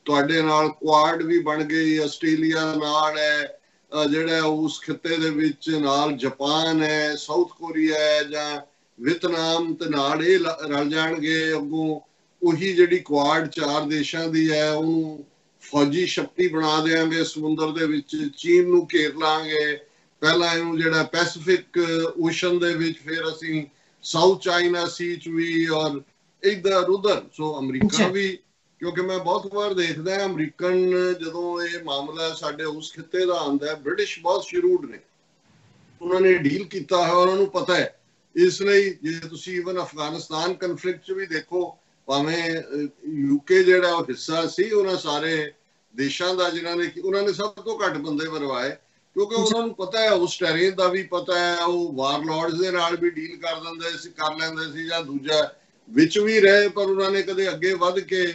Speaker 2: ਤੁਹਾਡੇ ਨਾਲ ਕੁਆਡ ਵੀ ਬਣ ਗਈ, ਆਸਟ੍ਰੇਲੀਆ ਨਾਲ ਹੈ ਜਿਹੜਾ ਉਸ ਖਿੱਤੇ ਦੇ ਵਿੱਚ, ਨਾਲ ਜਾਪਾਨ ਹੈ, ਸਾਊਥ ਕੋਰੀਆ ਹੈ ਜਾਂ ਵੀਅਤਨਾਮ ਤੇ ਨਾਲ ਇਹ ਰਲ ਜਾਣਗੇ, ਅੱਗੋਂ ਉਹੀ ਜਿਹੜੀ ਕੁਆਡ 4 ਦੇਸ਼ਾਂ ਦੀ ਹੈ ਉਹਨੂੰ ਫੌਜੀ ਸ਼ਕਤੀ ਬਣਾ ਦੇਵਾਂਗੇ, ਸਮੁੰਦਰ ਦੇ ਵਿੱਚ ਚੀਨ ਨੂੰ ਘੇਰ ਲਾਂਗੇ, ਪਹਿਲਾਂ ਇਹਨੂੰ ਜਿਹੜਾ ਪੈਸੀਫਿਕ ਓਸ਼ਨ ਦੇ ਵਿੱਚ, ਫਿਰ ਅਸੀਂ ਸਾਊਥ ਚਾਈਨਾ ਸੀ ਚ ਵੀ ਔਰ ਇੱਧਰ ਉੱਧਰ। ਸੋ ਅਮਰੀਕਾ ਵੀ, ਕਿਉਂਕਿ ਮੈਂ ਬਹੁਤ ਵਾਰ ਦੇਖਦਾ ਅਮਰੀਕਨ ਜਦੋਂ ਇਹ ਮਾਮਲਾ ਸਾਡੇ ਉਸ ਖਿੱਤੇ ਦਾ ਆਉਂਦਾ, ਬ੍ਰਿਟਿਸ਼ ਬਹੁਤ ਸ਼ਰੂਡ ਨੇ, ਉਹਨਾਂ ਨੇ ਡੀਲ ਕੀਤਾ ਹੈ, ਉਹਨਾਂ ਨੂੰ ਪਤਾ ਹੈ। ਇਸ ਲਈ ਜੇ ਤੁਸੀਂ ਈਵਨ ਅਫਗਾਨਿਸਤਾਨ ਕਨਫਲਿਕਟ 'ਚ ਵੀ ਦੇਖੋ, ਭਾਵੇਂ ਯੂਕੇ ਜਿਹੜਾ ਉਹ ਹਿੱਸਾ ਸੀ ਉਹਨਾਂ ਸਾਰੇ ਦੇਸ਼ਾਂ ਦਾ ਜਿਨ੍ਹਾਂ ਨੇ, ਉਹਨਾਂ ਨੇ ਸਭ ਤੋਂ ਘੱਟ ਬੰਦੇ ਮਰਵਾਏ ਕਿਉਂਕਿ ਉਹਨਾਂ ਨੂੰ ਪਤਾ ਹੈ, ਉਸ ਟੈਰੇਨ ਦਾ ਵੀ ਪਤਾ ਹੈ, ਉਹ ਵਾਰਲੌਰਡਸ ਦੇ ਨਾਲ ਵੀ ਡੀਲ ਕਰ ਲੈਂਦੇ ਸੀ ਜਾਂ ਦੂਜਾ ਵਿੱਚ ਵੀ ਰਹੇ, ਪਰ ਉਹਨਾਂ ਨੇ ਕਦੇ ਅੱਗੇ ਵੱਧ ਕੇ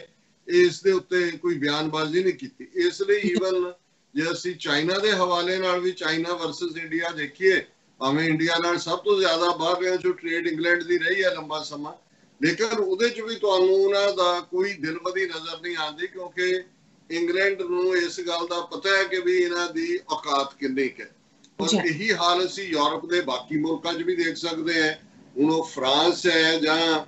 Speaker 2: ਇਸ ਦੇ ਉੱਤੇ ਕੋਈ ਬਿਆਨਬਾਜ਼ੀ ਨਹੀਂ ਕੀਤੀ। ਇਸ ਲਈ ਈਵਨ ਜੇ ਅਸੀਂ ਚਾਈਨਾ ਦੇ ਹਵਾਲੇ ਨਾਲ ਵੀ ਚਾਈਨਾ ਵਰਸਸ ਇੰਡੀਆ ਦੇਖੀਏ, ਭਾਵੇਂ ਇੰਡੀਆ ਨਾਲ ਸਭ ਤੋਂ ਜ਼ਿਆਦਾ ਬਾਹਰ ਜੋ ਟ੍ਰੇਡ ਇੰਗਲੈਂਡ ਦੀ ਰਹੀ ਹੈ ਲੰਬਾ ਸਮਾਂ, ਲੇਕਿਨ ਉਹਦੇ 'ਚ ਵੀ ਤੁਹਾਨੂੰ ਉਹਨਾਂ ਦਾ ਕੋਈ ਦਿਲਬਦੀ ਨਜ਼ਰ ਨਹੀਂ ਆਉਂਦੀ ਕਿਉਂਕਿ ਇੰਗਲੈਂਡ ਨੂੰ ਇਸ ਗੱਲ ਦਾ ਪਤਾ ਹੈ ਕਿ ਵੀ ਇਹਨਾਂ ਦੀ ਔਕਾਤ ਕਿੰਨੀ ਹੈ। ਔਰ ਇਹੀ ਹਾਲ ਅਸੀਂ ਯੂਰਪ ਦੇ ਬਾਕੀ ਮੁਲਕਾਂ 'ਚ ਵੀ ਦੇਖ ਸਕਦੇ ਹਾਂ। ਹੁਣ ਉਹ ਫਰਾਂਸ ਹੈ ਜਾਂ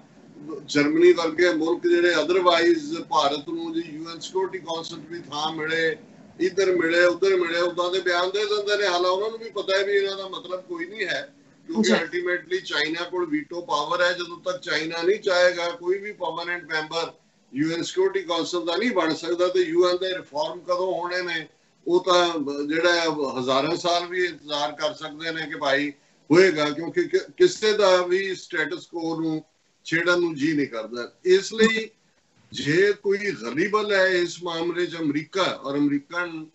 Speaker 2: ਜਰਮਨੀ ਵਰਗੇ ਮੁਲਕ ਜਿਹੜੇ ਅਦਰਵਾਈਜ਼ ਭਾਰਤ ਨੂੰ ਜੀ UN ਸਿਕਿਉਰਿਟੀ ਕੌਂਸਲ ਵੀ ਥਾਂ ਮਿਲੇ, ਇੱਧਰ ਮਿਲੇ ਉੱਧਰ ਮਿਲੇ, ਉਦਾਂ ਦੇ ਬਿਆਨ ਦੇ ਦਿੰਦੇ ਨੇ। ਹਾਲਾਂ ਉਹਨਾਂ ਨੂੰ ਵੀ ਪਤਾ ਹੈ ਵੀ ਇਹਨਾਂ ਦਾ ਮਤਲਬ ਕੋਈ ਨਹੀਂ ਹੈ ਕਿਉਂਕਿ ਅਲਟੀਮੇਟਲੀ ਚਾਈਨਾ ਕੋਲ ਵੀਟੋ ਪਾਵਰ ਹੈ। ਜਦੋਂ ਤੱਕ ਚਾਈਨਾ ਨਹੀਂ ਚਾਹੇਗਾ ਕੋਈ ਵੀ permanent member UN security council ਦਾ ਨਹੀਂ ਬਣ ਸਕਦਾ। ਤੇ UN ਦੇ ਰਿਫਾਰਮ ਕਦੋਂ ਹੋਣੇ ਨੇ ਉਹ ਤਾਂ ਜਿਹੜਾ ਹਜ਼ਾਰਾਂ ਸਾਲ ਵੀ ਇੰਤਜ਼ਾਰ ਕਰ ਸਕਦੇ ਨੇ ਕਿ ਭਾਈ ਹੋਏਗਾ, ਕਿਉਂਕਿ ਕਿਸੇ ਦਾ ਵੀ ਸਟੇਟਸ ਕੋ ਨੂੰ ਛੇੜਨ ਨੂੰ ਜੀ ਨਹੀਂ ਕਰਦਾ। ਇਸ ਲਈ ਜੇ ਕੋਈ ਗਲੀਬਲ ਹੈ ਇਸ ਮਾਮਲੇ 'ਚ ਅਮਰੀਕਾ, ਔਰ ਅਮਰੀਕਨ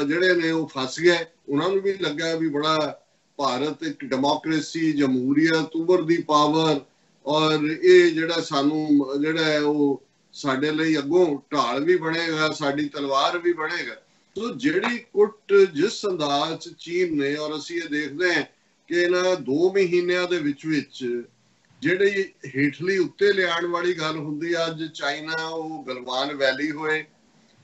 Speaker 2: ਜਿਹੜੇ ਨੇ ਉਹ ਫਸ ਗਏ, ਉਹਨਾਂ ਨੂੰ ਵੀ ਲੱਗਾ ਵੀ ਬੜਾ ਭਾਰਤ ਇੱਕ ਡੈਮੋਕ੍ਰੇਸੀ, ਜਮਹੂਰੀਅਤ, ਉਭਰਦੀ ਪਾਵਰ, ਔਰ ਇਹ ਜਿਹੜਾ ਸਾਨੂੰ ਜਿਹੜਾ ਹੈ ਉਹ ਸਾਡੇ ਲਈ ਅੱਗੋਂ ਢਾਲ ਵੀ ਬਣੇਗਾ, ਸਾਡੀ ਤਲਵਾਰ ਵੀ ਬਣੇਗਾ। ਸੋ ਜਿਹੜੀ ਕੁੱਟ ਜਿਸ ਅੰਦਾਜ਼ 'ਚ ਚੀਨ ਨੇ, ਔਰ ਅਸੀਂ ਇਹ ਦੇਖਦੇ ਹਾਂ ਕਿ ਇਹਨਾਂ 2 ਮਹੀਨਿਆਂ ਦੇ ਵਿੱਚ ਜਿਹੜੀ ਹੇਠਲੀ ਉੱਤੇ ਲਿਆਉਣ ਵਾਲੀ ਗੱਲ ਹੁੰਦੀ, ਅੱਜ ਚਾਈਨਾ ਉਹ ਗਲਵਾਨ ਵੈਲੀ ਹੋਏ,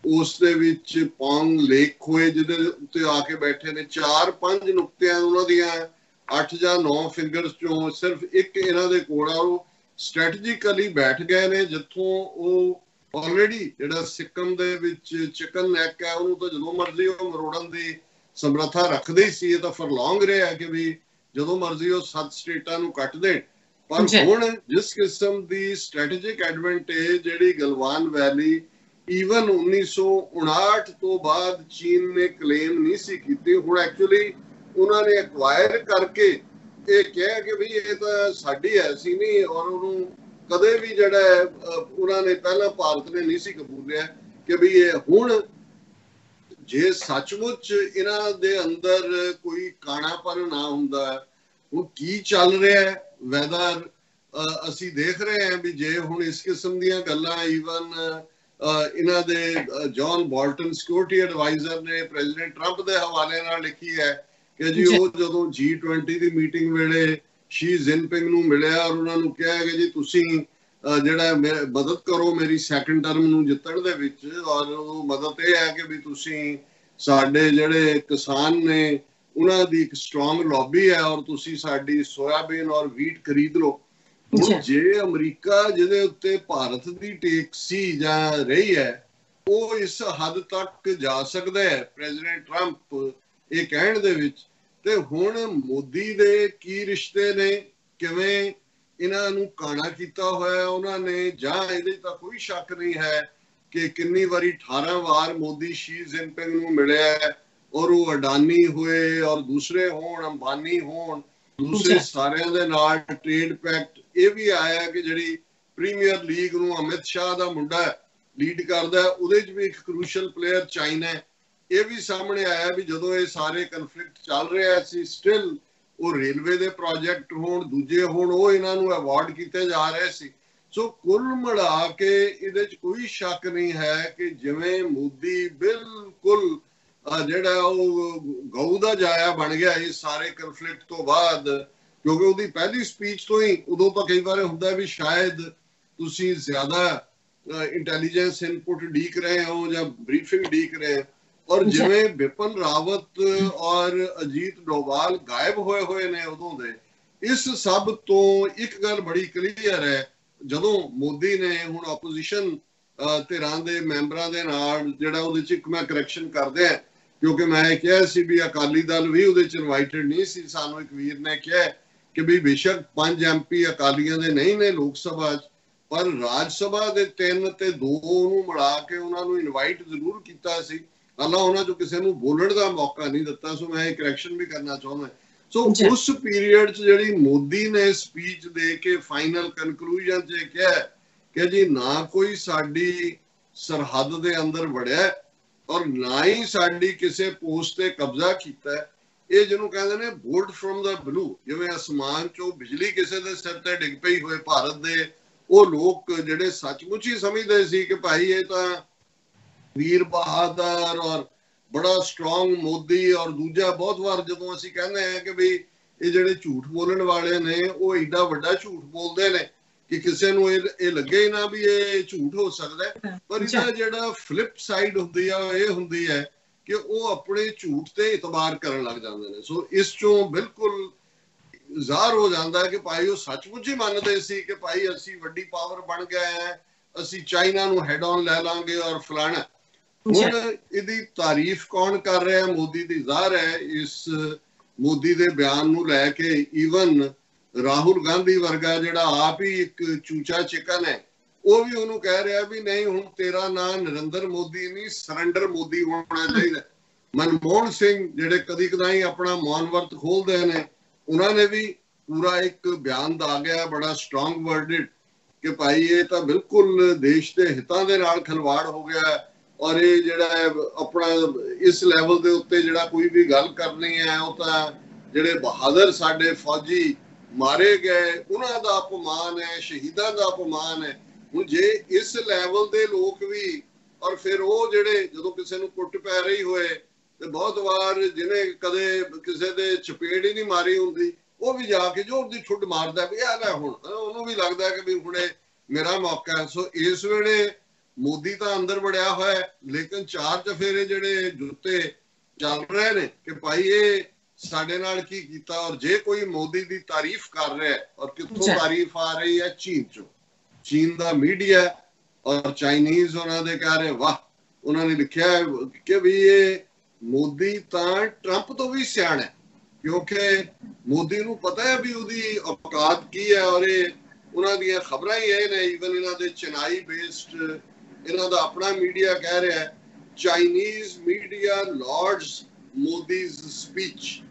Speaker 2: ਉਸ ਦੇ ਵਿੱਚ ਪੌਂਗ ਲੇਕ ਹੋਏ ਜਿਹਦੇ ਉੱਤੇ ਆ ਕੇ ਬੈਠੇ ਨੇ 4-5 ਨੁਕਤਿਆਂ ਉਹਨਾਂ ਦੀਆਂ 8 ਜਾਂ 9 ਫਿੰਗਰਸ ਚੋਂ ਸਿਰਫ ਇੱਕ ਇਹਨਾਂ ਦੇ ਕੋਲ ਆ, ਉਹ ਸਟ੍ਰੈਟਜੀਕਲੀ ਬੈਠ ਗਏ ਨੇ, ਜਿੱਥੋਂ ਉਹ ਆਲਰੇਡੀ ਜਿਹੜਾ ਸਿੱਕਮ ਦੇ ਵਿੱਚ ਚਿਕਨ ਨੈਕ ਹੈ ਉਹਨੂੰ ਤਾਂ ਜਦੋਂ ਮਰਜ਼ੀ ਉਹ ਮਰੋੜਨ ਦੀ ਸਮਰੱਥਾ ਰੱਖਦੇ ਹੀ ਸੀ। ਇਹ ਤਾਂ ਫਰਲੌਂਗ ਰਿਹਾ ਕਿ ਵੀ ਜਦੋਂ ਮਰਜ਼ੀ ਉਹ 7 ਸਟੇਟਾਂ ਨੂੰ ਕੱਟ ਦੇਣ। ਪਰ ਹੁਣ ਜਿਸ ਕਿਸਮ ਦੀ ਸਟ੍ਰੈਟੇਜਿਕ ਐਡਵਾਂਟੇਜ ਜਿਹੜੀ ਗਲਵਾਨ ਵੈਲੀ ਈਵਨ 1959 ਤੋਂ ਬਾਅਦ ਚੀਨ ਨੇ ਕਲੇਮ ਨਹੀਂ ਸੀ ਕੀਤੀ, ਹੁਣ ਐਕਚੁਅਲੀ ਉਹਨਾਂ ਨੇ ਐਕਵਾਇਰ ਕਰਕੇ ਇਹ ਕਿਹਾ ਕਿ ਵੀ ਇਹ ਤਾਂ ਸਾਡੀ ਹੈ, ਸੀ ਨਹੀਂ। ਔਰ ਉਹਨੂੰ ਕਦੇ ਵੀ ਜਿਹੜਾ ਉਹਨਾਂ ਨੇ ਪਹਿਲਾਂ ਭਾਰਤ ਨੇ ਨਹੀਂ ਸੀ ਕਬੂਲਿਆ ਕਿ ਵੀ ਇਹ ਹੁਣ ਜੇ ਸੱਚਮੁੱਚ ਇਹਨਾਂ ਦੇ ਅੰਦਰ ਕੋਈ ਕਾਣਾਪਨ ਨਾ ਹੁੰਦਾ, ਹੁਣ ਕੀ ਚੱਲ ਰਿਹਾ ਹੈ ਵੈਦਰ ਅਸੀਂ ਦੇਖ ਰਹੇ ਹਾਂ ਵੀ ਜੇ ਹੁਣ ਇਸ ਕਿਸਮ ਦੀਆਂ ਗੱਲਾਂ ਈਵਨ ਇਹਨਾਂ ਦੇ ਜੌਨ ਬੋਲਟਨ ਸਿਕਿਉਰਿਟੀ ਐਡਵਾਈਜ਼ਰ ਨੇ ਪ੍ਰੈਜ਼ੀਡੈਂਟ ਟਰੰਪ ਦੇ ਹਵਾਲੇ ਨਾਲ ਲਿਖੀ ਹੈ ਕਿ ਜੀ ਉਹ ਜਦੋਂ G20 ਦੀ ਮੀਟਿੰਗ ਵੇਲੇ ਸ਼ੀ ਜਿਨਪਿੰਗ ਨੂੰ ਮਿਲਿਆ ਔਰ ਉਹਨਾਂ ਨੂੰ ਕਿਹਾ ਕਿ ਜੀ ਤੁਸੀਂ ਜਿਹੜਾ ਮਦਦ ਕਰੋ ਮੇਰੀ ਸੈਕੰਡ ਟਰਮ ਨੂੰ ਜਿੱਤਣ ਦੇ ਵਿੱਚ, ਔਰ ਉਹ ਮਦਦ ਇਹ ਹੈ ਕਿ ਵੀ ਤੁਸੀਂ ਸਾਡੇ ਜਿਹੜੇ ਕਿਸਾਨ ਨੇ ਉਹਨਾਂ ਦੀ ਇੱਕ ਸਟਰੋਂਗ ਲੌਬੀ ਹੈ ਔਰ ਤੁਸੀਂ ਸਾਡੀ ਸੋਇਆਬੀਨ ਔਰ ਵੀਟ ਖਰੀਦ ਲਓ। ਹੁਣ ਜੇ ਅਮਰੀਕਾ ਜਿਹਦੇ ਉੱਤੇ ਭਾਰਤ ਦੀ ਟੇਕ ਸੀ ਜਾਂ ਰਹੀ ਹੈ ਉਹ ਇਸ ਹੱਦ ਤੱਕ ਜਾ ਸਕਦਾ ਹੈ ਪ੍ਰੈਜ਼ੀਡੈਂਟ ਟਰੰਪ ਇਹ ਕਹਿਣ ਦੇ ਵਿੱਚ, ਤੇ ਹੁਣ ਮੋਦੀ ਦੇ ਕੀ ਰਿਸ਼ਤੇ ਨੇ ਕਿਵੇਂ ਇਹਨਾਂ ਨੂੰ ਕਾਣਾ ਕੀਤਾ ਹੋਇਆ ਉਹਨਾਂ ਨੇ, ਜਾਂ ਇਹਦੇ ਤਾਂ ਕੋਈ ਸ਼ੱਕ ਨਹੀਂ ਹੈ ਕਿ ਕਿੰਨੀ ਵਾਰੀ 18 ਵਾਰ ਮੋਦੀ ਸ਼ੀ ਜਿਨਪਿੰਗ ਨੂੰ ਮਿਲਿਆ ਹੈ, ਔਰ ਉਹ ਅਡਾਨੀ ਹੋਏ ਔਰ ਦੂਸਰੇ ਹੋਣ, ਅੰਬਾਨੀ ਹੋਣ, ਦੂਸਰੇ ਸਾਰਿਆਂ ਦੇ ਨਾਲ ਟ੍ਰੇਡ ਪੈਕਟ। ਇਹ ਵੀ ਆਇਆ ਕਿ ਜਿਹੜੀ ਪ੍ਰੀਮੀਅਰ ਲੀਗ ਨੂੰ ਅਮਿਤ ਸ਼ਾਹ ਦਾ ਮੁੰਡਾ ਲੀਡ ਕਰਦਾ, ਉਹਦੇ 'ਚ ਵੀ ਇੱਕ ਕਰੂਸ਼ਲ ਪਲੇਅਰ ਚਾਈਨਾ ਹੈ। ਇਹ ਵੀ ਸਾਹਮਣੇ ਆਇਆ ਵੀ ਜਦੋਂ ਇਹ ਸਾਰੇ ਕਨਫਲਿਕਟ ਚੱਲ ਰਿਹਾ ਸੀ, ਸਟਿਲ ਉਹ ਰੇਲਵੇ ਦੇ ਪ੍ਰੋਜੈਕਟ ਹੋਣ, ਦੂਜੇ ਹੋਣ, ਉਹ ਇਹਨਾਂ ਨੂੰ ਅਵਾਰਡ ਕੀਤੇ ਜਾ ਰਹੇ ਸੀ। ਸੋ ਕੁੱਲ ਮਿਲਾ ਕੇ ਇਹਦੇ 'ਚ ਕੋਈ ਸ਼ੱਕ ਨਹੀਂ ਹੈ ਕਿ ਜਿਵੇਂ ਮੋਦੀ ਬਿਲਕੁਲ ਜਿਹੜਾ ਉਹ ਗਊ ਦਾ ਜਾਇਆ ਬਣ ਗਿਆ ਇਸ ਸਾਰੇ ਕਨਫਲਿਕਟ ਤੋਂ ਬਾਅਦ, ਕਿਉਂਕਿ ਉਹਦੀ ਪਹਿਲੀ ਸਪੀਚ ਤੋਂ ਹੀ, ਉਦੋਂ ਤਾਂ ਕਈ ਵਾਰ ਹੁੰਦਾ ਵੀ ਸ਼ਾਇਦ ਤੁਸੀਂ ਜ਼ਿਆਦਾ ਇੰਟੈਲੀਜੈਂਸ ਇਨਪੁਟ ਡੀਕ ਰਹੇ ਹੋ ਜਾਂ ਬਰੀਫਿੰਗ ਡੀਕ ਰਹੇ, ਔਰ ਜਿਵੇਂ ਬਿਪਨ ਰਾਵਤ ਔਰ ਅਜੀਤ ਡੋਵਾਲ ਗਾਇਬ ਹੋਏ ਨੇ ਉਦੋਂ ਦੇ, ਇਸ ਸਭ ਤੋਂ ਇੱਕ ਗੱਲ ਬੜੀ ਕਲੀਅਰ ਹੈ, ਜਦੋਂ ਮੋਦੀ ਨੇ ਹੁਣ ਆਪੋਜੀਸ਼ਨ ਧਿਰਾਂ ਦੇ ਮੈਂਬਰਾਂ ਦੇ ਨਾਲ ਜਿਹੜਾ ਉਹਦੇ 'ਚ ਇੱਕ ਮੈਂ ਕਰੈਕਸ਼ਨ ਕਰਦੇ ਆ, ਕਿਉਂਕਿ ਮੈਂ ਕਿਹਾ ਸੀ ਵੀ ਅਕਾਲੀ ਦਲ ਵੀ ਉਹਦੇ 'ਚ ਇਨਵਾਈਟਡ ਨਹੀਂ ਸੀ। ਸਾਨੂੰ ਇੱਕ ਵੀਰ ਨੇ ਕਿਹਾ ਕਿ ਵੀ ਬੇਸ਼ੱਕ 5 MP ਅਕਾਲੀਆਂ ਦੇ ਨਹੀਂ ਨੇ ਲੋਕ ਸਭਾ 'ਚ, ਪਰ ਰਾਜ ਸਭਾ ਦੇ 3 ਤੇ 2 ਨੂੰ ਮਿਲਾ ਕੇ ਉਹਨਾਂ ਨੂੰ ਇਨਵਾਈਟ ਜ਼ਰੂਰ ਕੀਤਾ ਸੀ, ਹਾਲਾਂ ਉਹਨਾਂ 'ਚੋਂ ਕਿਸੇ ਨੂੰ ਬੋਲਣ ਦਾ ਮੌਕਾ ਨਹੀਂ ਦਿੱਤਾ। ਸੋ ਮੈਂ ਇਹ ਕਰੈਕਸ਼ਨ ਵੀ ਕਰਨਾ ਚਾਹੁੰਦਾ। ਸੋ ਉਸ ਪੀਰੀਅਡ 'ਚ ਜਿਹੜੀ ਮੋਦੀ ਨੇ ਸਪੀਚ ਦੇ ਕੇ ਫਾਈਨਲ ਕਨਕਲੂਜਨ 'ਚ ਕਿਹਾ ਕਿ ਜੀ ਨਾ ਕੋਈ ਸਾਡੀ ਸਰਹੱਦ ਦੇ ਅੰਦਰ ਵੜਿਆ ਔਰ ਨਾ ਹੀ ਸਾਡੀ ਕਿਸੇ ਪੋਸਟ ਤੇ ਕਬਜ਼ਾ ਕੀਤਾ। ਇਹ ਜਿਹਨੂੰ ਕਹਿੰਦੇ ਨੇ ਬੋਲਟ ਫਰਮ ਦਾ ਬਲੂ, ਜਿਵੇਂ ਅਸਮਾਨ 'ਚੋਂ ਬਿਜਲੀ ਕਿਸੇ ਦੇ ਸਿਰ ਤੇ ਡਿੱਗ ਪਈ ਹੋਏ ਭਾਰਤ ਦੇ, ਉਹ ਲੋਕ ਜਿਹੜੇ ਸੱਚਮੁੱਚ ਹੀ ਸਮਝਦੇ ਸੀ ਕਿ ਭਾਈ ਇਹ ਤਾਂ ਵੀਰ ਬਹਾਦਰ ਔਰ ਬੜਾ ਸਟਰੋਂਗ ਮੋਦੀ, ਔਰ ਦੂਜਾ ਬਹੁਤ ਵਾਰ ਜਦੋਂ ਅਸੀਂ ਕਹਿੰਦੇ ਹਾਂ ਕਿ ਵੀ ਇਹ ਜਿਹੜੇ ਝੂਠ ਬੋਲਣ ਵਾਲੇ ਨੇ ਉਹ ਏਡਾ ਵੱਡਾ ਝੂਠ ਬੋਲਦੇ ਨੇ ਕਿ ਕਿਸੇ ਨੂੰ ਇਹ ਲੱਗੇ ਹੀ ਨਾ ਵੀ ਇਹ ਝੂਠ ਹੋ ਸਕਦਾ, ਪਰ ਇਹਦਾ ਜਿਹੜਾ ਫਲਿਪ ਸਾਈਡ ਹੁੰਦੀ ਆ ਇਹ ਹੁੰਦੀ ਹੈ ਕਿ ਉਹ ਆਪਣੇ ਝੂਠ ਤੇ ਇਤਬਾਰ ਕਰਨ ਲੱਗ ਜਾਂਦੇ ਨੇ। ਸੋ ਇਸ ਚੋਂ ਬਿਲਕੁਲ ਜ਼ਾਹਰ ਹੋ ਜਾਂਦਾ ਹੈ ਕਿ ਭਾਈ ਉਹ ਸੱਚਮੁੱਚ ਹੀ ਮੰਨਦੇ ਸੀ ਕਿ ਭਾਈ ਅਸੀਂ ਵੱਡੀ ਪਾਵਰ ਬਣ ਗਏ ਹਾਂ, ਅਸੀਂ ਚਾਈਨਾ ਨੂੰ ਹੈਡ ਔਨ ਲੈ ਲਾਂਗੇ ਔਰ ਫਲਾਣਾ। ਹੁਣ ਇਹਦੀ ਤਾਰੀਫ ਕੌਣ ਕਰ ਰਿਹਾ ਮੋਦੀ ਦੀ? ਜ਼ਾਹਰ ਹੈ ਇਸ ਮੋਦੀ ਦੇ ਬਿਆਨ ਨੂੰ ਲੈ ਕੇ ਈਵਨ ਰਾਹੁਲ ਗਾਂਧੀ ਵਰਗਾ ਜਿਹੜਾ ਆਪ ਹੀ ਇੱਕ ਚੂਚਾ ਚਿਕਨ ਹੈ, ਉਹ ਵੀ ਉਹਨੂੰ ਕਹਿ ਰਿਹਾ ਵੀ ਨਹੀਂ ਹੁਣ ਤੇਰਾ ਨਾਂ ਨਰਿੰਦਰ ਮੋਦੀ ਨਹੀਂ ਸਰੈਂਡਰ ਮੋਦੀ ਹੋਣਾ ਚਾਹੀਦਾ। ਮਨਮੋਹਨ ਸਿੰਘ ਜਿਹੜੇ ਕਦੀ ਕਦਾਈ ਆਪਣਾ ਮੌਨ ਵਰਤ ਖੋਲਦੇ ਨੇ, ਉਹਨਾਂ ਨੇ ਵੀ ਪੂਰਾ ਇੱਕ ਬਿਆਨ ਦਾ ਗਿਆ ਬੜਾ ਸਟਰੋਂਗ ਵਰਡਡ ਕਿ ਭਾਈ ਇਹ ਤਾਂ ਬਿਲਕੁਲ ਦੇਸ਼ ਦੇ ਹਿੱਤਾਂ ਦੇ ਨਾਲ ਖਿਲਵਾੜ ਹੋ ਗਿਆ, ਔਰ ਇਹ ਜਿਹੜਾ ਆਪਣਾ ਇਸ ਲੈਵਲ ਦੇ ਉੱਤੇ ਜਿਹੜਾ ਕੋਈ ਵੀ ਗੱਲ ਕਰਨੀ ਹੈ ਉਹ ਤਾਂ ਜਿਹੜੇ ਬਹਾਦਰ ਸਾਡੇ ਫੌਜੀ ਮਾਰੇ ਗਏ ਉਹਨਾਂ ਦਾ ਅਪਮਾਨ ਹੈ, ਸ਼ਹੀਦਾਂ ਦਾ ਅਪਮਾਨ ਹੈ। ਹੁਣ ਜੇ ਇਸ ਲੈਵਲ ਦੇ ਲੋਕ ਵੀ, ਔਰ ਫਿਰ ਉਹ ਜਿਹੜੇ ਜਦੋਂ ਕਿਸੇ ਨੂੰ ਕੁੱਟ ਪੈ ਰਹੀ ਹੋਏ ਤੇ ਬਹੁਤ ਵਾਰ ਜਿਹਨੇ ਕਦੇ ਕਿਸੇ ਦੇ ਚਪੇੜ ਹੀ ਨਹੀਂ ਮਾਰੀ ਹੁੰਦੀ, ਉਹ ਵੀ ਜਾ ਕੇ ਜ਼ੋਰ ਦੀ ਠੁੱਡ ਮਾਰਦਾ ਵੀ ਆ ਲੈ ਹੁਣ, ਉਹਨੂੰ ਵੀ ਲੱਗਦਾ ਕਿ ਵੀ ਹੁਣੇ ਮੇਰਾ ਮੌਕਾ ਹੈ। ਸੋ ਇਸ ਵੇਲੇ ਮੋਦੀ ਤਾਂ ਅੰਦਰ ਵੜਿਆ ਹੋਇਆ, ਲੇਕਿਨ ਚਾਰ ਚਫੇਰੇ ਜਿਹੜੇ ਜੁੱਤੇ ਚੱਲ ਰਹੇ ਨੇ ਕਿ ਭਾਈ ਇਹ ਸਾਡੇ ਨਾਲ ਕੀ ਕੀਤਾ। ਔਰ ਜੇ ਕੋਈ ਮੋਦੀ ਦੀ ਤਾਰੀਫ ਕਰ ਰਿਹਾ ਔਰ ਕਿੱਥੋਂ ਤਾਰੀਫ ਆ ਰਹੀ ਹੈ? ਚੀਨ ਚੋਂ। ਚੀਨ ਦਾ ਮੀਡੀਆ ਔਰ ਚਾਈਨੀਜ਼ ਉਹਨਾਂ ਦੇ ਕਹਿ ਰਹੇ ਵਾਹ, ਉਹਨਾਂ ਨੇ ਲਿਖਿਆ ਕਿ ਵੀ ਇਹ ਮੋਦੀ ਤਾਂ ਟਰੰਪ ਤੋਂ ਵੀ ਸਿਆਣਾ ਹੈ, ਕਿਉਂਕਿ ਮੋਦੀ ਨੂੰ ਪਤਾ ਹੈ ਵੀ ਉਹਦੀ ਔਕਾਤ ਕੀ ਹੈ। ਔਰ ਇਹ ਉਹਨਾਂ ਦੀਆਂ ਖਬਰਾਂ ਹੀ ਇਹ ਨੇ, ਈਵਨ ਇਹਨਾਂ ਦੇ ਚੇਨਈ ਬੇਸਡ ਇਹਨਾਂ ਦਾ ਆਪਣਾ ਮੀਡੀਆ ਕਹਿ ਰਿਹਾ ਹੈ ਚਾਈਨੀਜ਼ ਮੀਡੀਆ ਲਾਰਡਸ ਮੋਦੀ's speech.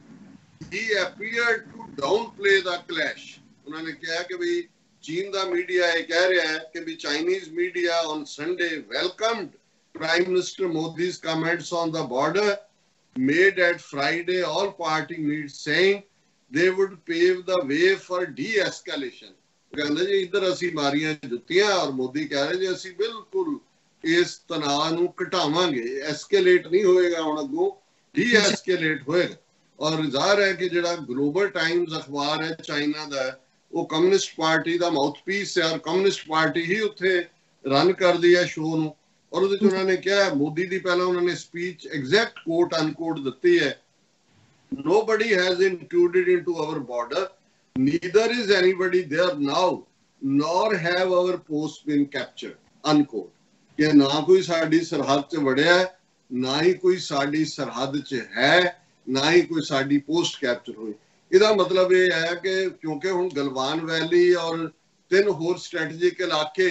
Speaker 2: He appeared to downplay the clash. ਉਹਨਾਂ ਨੇ ਕਿਹਾ ਕਿ ਵੀ ਚੀਨ ਦਾ ਮੀਡੀਆ ਇਹ ਕਹਿ ਰਿਹਾ ਹੈ ਕਿ ਵੀ Chinese media on Sunday welcomed Prime Minister Modi's comments on the border made at Friday all party meets, saying they would pave the way for de-escalation. ਕਹਿੰਦੇ ਜੀ ਇੱਧਰ ਅਸੀਂ ਮਾਰੀਆਂ ਜੁੱਤੀਆਂ, ਔਰ ਮੋਦੀ ਕਹਿ ਰਹੇ ਜੀ ਅਸੀਂ ਬਿਲਕੁਲ ਇਸ ਤਣਾਅ ਨੂੰ ਘਟਾਵਾਂਗੇ, ਐਸਕੇਲੇਟ ਨਹੀਂ ਹੋਏਗਾ, ਹੁਣ ਅੱਗੋਂ ਡੀ-ਐਸਕੇਲੇਟ ਹੋਏਗਾ। ਔਰ ਜ਼ਾਹਰ ਹੈ ਕਿ ਜਿਹੜਾ ਗਲੋਬਲ ਟਾਈਮਜ਼ ਅਖਬਾਰ ਹੈ ਚਾਈਨਾ ਦਾ, ਉਹ ਕਮਿਊਨਿਸਟ ਪਾਰਟੀ ਦਾ ਮਾਊਥਪੀਸ ਹੈ, ਔਰ ਕਮਿਊਨਿਸਟ ਪਾਰਟੀ ਹੀ ਉੱਥੇ ਰਨ ਕਰਦੀ ਹੈ ਸ਼ੋਅ ਨੂੰ। ਔਰ ਉਹਦੇ 'ਚ ਉਹਨਾਂ ਨੇ ਕਿਹਾ, ਮੋਦੀ ਦੀ ਪਹਿਲਾਂ ਉਹਨਾਂ ਨੇ ਸਪੀਚ ਐਗਜ਼ੈਕਟ ਕੋਟ ਅਨਕੋਟ ਦਿੱਤੀ ਹੈ, nobody has intruded into our border, neither is anybody there now, nor have our posts been captured, unquote. ਕਿ ਨਾ ਕੋਈ ਸਾਡੀ ਸਰਹੱਦ 'ਚ ਵੜਿਆ, ਨਾ ਹੀ ਕੋਈ ਸਾਡੀ ਸਰਹੱਦ 'ਚ ਹੈ, ਨਾ ਹੀ ਕੋਈ ਸਾਡੀ ਪੋਸਟ ਕੈਪਚਰ ਹੋਈ। ਇਹਦਾ ਮਤਲਬ ਇਹ ਹੈ ਕਿ ਕਿਉਂਕਿ ਹੁਣ ਗਲਵਾਨ ਵੈਲੀ ਔਰ 3 ਹੋਰ ਸਟ੍ਰੈਟੇਜਿਕ ਇਲਾਕੇ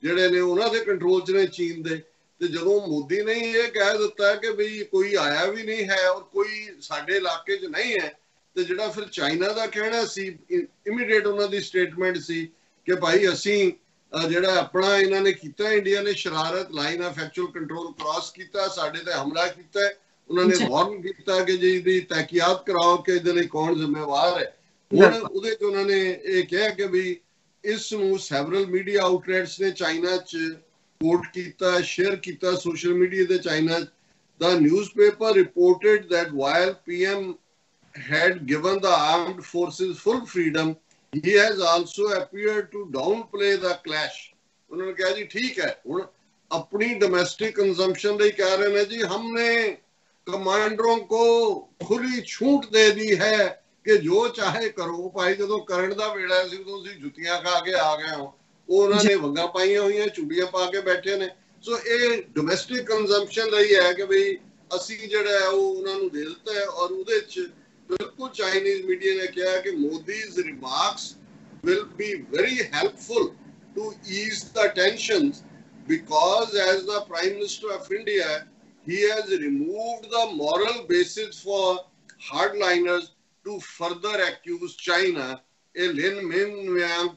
Speaker 2: ਜਿਹੜੇ ਨੇ ਉਹਨਾਂ ਦੇ ਕੰਟਰੋਲ 'ਚ ਨੇ ਚੀਨ ਦੇ। ਤੇ ਜਦੋਂ ਮੋਦੀ ਨੇ ਇਹ ਕਹਿ ਦਿੱਤਾ ਕਿ ਬਈ ਕੋਈ ਆਇਆ ਵੀ ਨਹੀਂ ਹੈ ਔਰ ਕੋਈ ਸਾਡੇ ਇਲਾਕੇ 'ਚ ਨਹੀਂ ਹੈ, ਤੇ ਜਿਹੜਾ ਫਿਰ ਚਾਈਨਾ ਦਾ ਕਹਿਣਾ ਸੀ, ਇਮੀਡੀਏਟ ਉਹਨਾਂ ਦੀ ਸਟੇਟਮੈਂਟ ਸੀ ਕਿ ਭਾਈ ਅਸੀਂ ਜਿਹੜਾ ਆਪਣਾ ਇਹਨਾਂ ਨੇ ਕੀਤਾ, ਇੰਡੀਆ ਨੇ ਸ਼ਰਾਰਤ line of actual control cross ਕੀਤਾ, ਸਾਡੇ ਤੇ ਹਮਲਾ ਕੀਤਾ। ਉਹਨਾਂ ਨੇ ਵਾਰਨ ਕੀਤਾ ਕਿ ਜੀ ਇਹਦੀ ਤਹਿਕੀਕਾਤ ਕਰਾਓ ਕਿ ਇਹਦੇ ਲਈ ਕੌਣ ਜ਼ਿੰਮੇਵਾਰ ਹੈ। ਹੁਣ ਉਹਦੇ 'ਚ ਉਹਨਾਂ ਨੇ ਇਹ ਕਿਹਾ ਕਿ ਵੀ ਇਸ ਨੂੰ ਸੈਵਰਲ ਮੀਡੀਆ ਆਊਟਲੈਟਸ ਨੇ ਚਾਈਨਾ 'ਚ ਕੋਟ ਕੀਤਾ, ਸ਼ੇਅਰ ਕੀਤਾ ਸੋਸ਼ਲ ਮੀਡੀਆ ਤੇ China. The newspaper reported that while PM had given the armed forces full freedom, he has also appeared to downplay the clash. उन्होंने कहा जी ठीक है, ਹੁਣ अपनी डोमेस्टिक कंजम्पशन ਲਈ कह रहे हैं जी हमने कमांडरों को खुली छूट दे दी है कि जो चाहे करो। भाई ਜਦੋਂ ਕਰਨ ਦਾ ਵੇਲਾ ਸੀ ਉਦੋਂ ਤੁਸੀਂ ਜੁੱਤੀਆਂ ਖਾ ਕੇ ਆ ਗਏ ਹੋ, ਉਹਨਾਂ ਨੇ ਵੰਗਾਂ ਪਾਈਆਂ ਹੋਈਆਂ, ਚੂੜੀਆਂ ਪਾ ਕੇ ਬੈਠੇ ਨੇ। ਸੋ ਇਹ ਡੋਮੈਸਟਿਕ ਕੰਜ਼ੰਪਸ਼ਨ ਲਈ ਹੈ ਕਿ ਬਈ ਅਸੀਂ ਜਿਹੜਾ ਹੈ ਉਹ ਉਹਨਾਂ ਨੂੰ ਦੇ ਦਿੱਤਾ ਹੈ। ਔਰ ਉਹਦੇ 'ਚ ਬਿਲਕੁਲ ਚਾਈਨੀਜ਼ ਮੀਡੀਆ ਨੇ ਕਿਹਾ ਕਿ Modi's remarks will be very helpful to ease the tensions because as the Prime Minister of India, he has removed the moral basis for hardliners to further accuse China. A Lin Min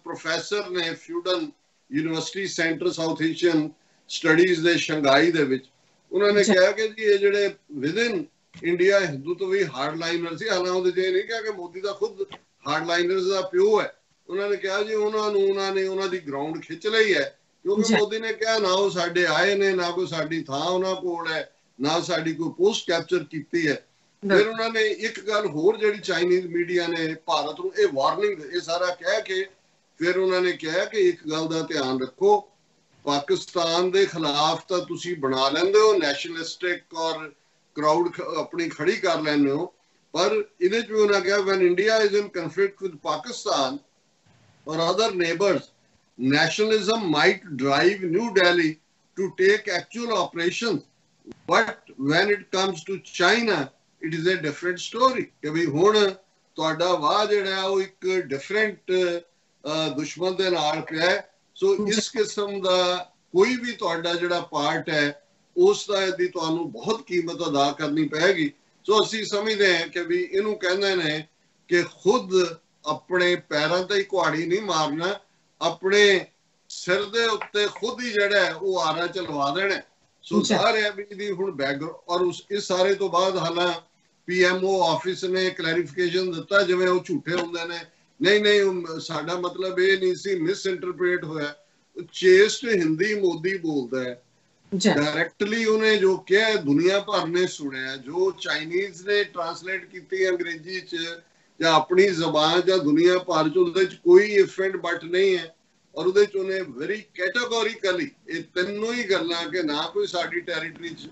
Speaker 2: professor ने Fudan university centre South Asian studies ਦੇ ਸ਼ੰਘਾਈ ਦੇ ਵਿੱਚ ਉਹਨਾਂ ਨੇ ਕਿਹਾ ਕਿ ਜੀ ਇਹ ਜਿਹੜੇ ਵਿਦਿਨ ਇੰਡੀਆ ਹਿੰਦੂਤਵੀ ਹਾਰਡਲਾਈਨਰ ਸੀ। ਹਾਲਾਂਕਿ ਉਹਦੇ 'ਚ ਇਹ ਨਹੀਂ ਕਿਹਾ ਕਿ ਮੋਦੀ ਦਾ ਖੁਦ ਹਾਰਡਲਾਈਨਰਸ ਦਾ ਪਿਓ ਹੈ। ਉਹਨਾਂ ਨੇ ਕਿਹਾ ਜੀ ਉਹਨਾਂ ਨੇ ਉਹਨਾਂ ਦੀ ਗਰਾਊਂਡ ਖਿੱਚ ਲਈ ਹੈ, ਕਿਉਂਕਿ ਮੋਦੀ ਨੇ ਕਿਹਾ ਨਾ ਉਹ ਸਾਡੇ ਆਏ ਨੇ, ਨਾ ਕੋਈ ਸਾਡੀ ਥਾਂ ਉਹਨਾਂ ਕੋਲ ਹੈ, ਨਾ ਸਾਡੀ ਕੋਈ ਪੋਸਟ ਕੈਪਚਰ ਕੀਤੀ ਹੈ। ਫਿਰ ਉਹਨਾਂ ਨੇ ਇੱਕ ਗੱਲ ਹੋਰ ਜਿਹੜੀ ਚਾਈਨੀਜ਼ ਮੀਡੀਆ ਨੇ ਭਾਰਤ ਨੂੰ ਇਹ ਵਾਰਨਿੰਗ ਇਹ ਸਾਰਾ ਕਹਿ ਕੇ ਫਿਰ ਉਹਨਾਂ ਨੇ ਕਿਹਾ ਕਿ ਇੱਕ ਗੱਲ ਦਾ ਧਿਆਨ ਰੱਖੋ, ਪਾਕਿਸਤਾਨ ਦੇ ਖਿਲਾਫ ਤਾਂ ਤੁਸੀਂ ਬਣਾ ਲੈਂਦੇ ਹੋ ਨੈਸ਼ਨਲਿਸਟਿਕ ਔਰ ਕਰਾਊਡ ਆਪਣੀ ਖੜੀ ਕਰ ਲੈਂਦੇ ਹੋ, ਪਰ ਇਹਦੇ 'ਚ ਵੀ ਉਹਨਾਂ ਕਿਹਾ when India is in conflict with Pakistan or other neighbors, nationalism might drive New Delhi to take actual operations, but when it comes to China it is a different story ਕਿ ਵੀ ਹੁਣ ਤੁਹਾਡਾ ਵਾਹ ਜਿਹੜਾ ਉਹ ਇੱਕ ਡਿਫਰੈਂਟ ਦੁਸ਼ਮਣ ਦੇ ਨਾਲ ਪਿਆ। ਸੋ ਇਸ ਕਿਸਮ ਦਾ ਕੋਈ ਵੀ ਤੁਹਾਡਾ ਜਿਹੜਾ ਪਾਰਟ ਹੈ ਉਸ ਦਾ ਇਹਦੀ ਤੁਹਾਨੂੰ ਬਹੁਤ ਕੀਮਤ ਅਦਾ ਕਰਨੀ ਪਏਗੀ। ਸੋ ਅਸੀਂ ਸਮਝਦੇ ਹਾਂ ਕਿ ਵੀ ਇਹਨੂੰ ਕਹਿੰਦੇ ਨੇ ਕਿ ਖੁਦ ਆਪਣੇ ਪੈਰਾਂ ਤੇ ਹੀ ਕੁਹਾੜੀ ਨਹੀਂ ਮਾਰਨਾ, ਆਪਣੇ ਸਿਰ ਦੇ ਉੱਤੇ ਖੁਦ ਹੀ ਜਿਹੜਾ ਹੈ ਉਹ ਆਰਾ ਚਲਵਾ ਦੇਣਾ। ਸੋ ਸਾਰੇ ਵੀ ਦੀ ਹੁਣ ਬੈਕਗ੍ਰਾਉਂਡ ਔਰ ਇਸ ਸਾਰੇ ਤੋਂ ਬਾਅਦ ਹਾਲਾਂ PMO ਆਫਿਸ ਨੇ ਕਲੈਰੀਫਿਕੇਸ਼ਨ ਦਿੱਤਾ ਜਿਵੇਂ ਉਹ ਝੂਠੇ ਹੁੰਦੇ ਨੇ। ਨਹੀਂ ਸਾਡਾ ਮਤਲਬ ਇਹ ਨਹੀਂ ਸੀ, ਮਿਸ ਇੰਟਰਪ੍ਰੀਟ ਹੋਇਆ। ਚੇਸਟ ਹਿੰਦੀ ਮੋਦੀ ਬੋਲਦਾ ਹੈ ਡਾਇਰੈਕਟਲੀ, ਉਹਨੇ ਜੋ ਕਿਹਾ ਦੁਨੀਆ ਭਰ ਨੇ ਸੁਣਿਆ। ਜੋ ਚਾਈਨੀਜ਼ ਨੇ ਟ੍ਰਾਂਸਲੇਟ ਕੀਤੀ ਅੰਗਰੇਜ਼ੀ 'ਚ ਜਾਂ ਆਪਣੀ ਜ਼ਬਾਨ ਜਾਂ ਦੁਨੀਆ ਭਰ 'ਚ ਉਹਦੇ 'ਚ ਕੋਈ ਇਫ ਐਂਡ ਬਟ ਨਹੀਂ ਹੈ। ਔਰ ਉਹਦੇ 'ਚ ਉਹਨੇ ਵੈਰੀ ਕੈਟਾਗੋਰੀਕਲੀ ਇਹ ਤਿੰਨੋਂ ਹੀ ਗੱਲਾਂ ਕਿ ਨਾ ਕੋਈ ਸਾਡੀ ਟੈਰੀਟਰੀ 'ਚ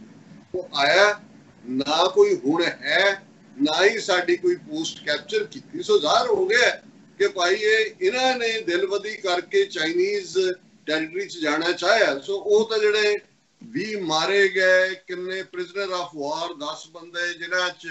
Speaker 2: ਉਹ ਆਇਆ, ਨਾ ਕੋਈ ਹੁਣ ਹੈ, ਨਾ ਹੀ ਸਾਡੀ ਕੋਈ ਪੋਸਟ ਕੈਪਚਰ ਕੀਤੀ। ਸੋ ਜ਼ਾਹਰ ਹੋ ਗਿਆ ਕਿ ਭਾਈ ਇਹਨਾਂ ਨੇ ਦਿਲਬਦੀ ਕਰਕੇ ਚਾਈਨੀਜ਼ ਟੈਰੀਟਰੀ 'ਚ ਜਾਣਾ ਚਾਹਿਆ। ਸੋ ਉਹ ਤਾਂ ਜਿਹੜੇ 20 ਮਾਰੇ ਗਏ, ਕਿੰਨੇ ਪ੍ਰਿਜ਼ਨਰ ਆਫ ਵਾਰ 10 ਬੰਦੇ ਜਿਨ੍ਹਾਂ 'ਚ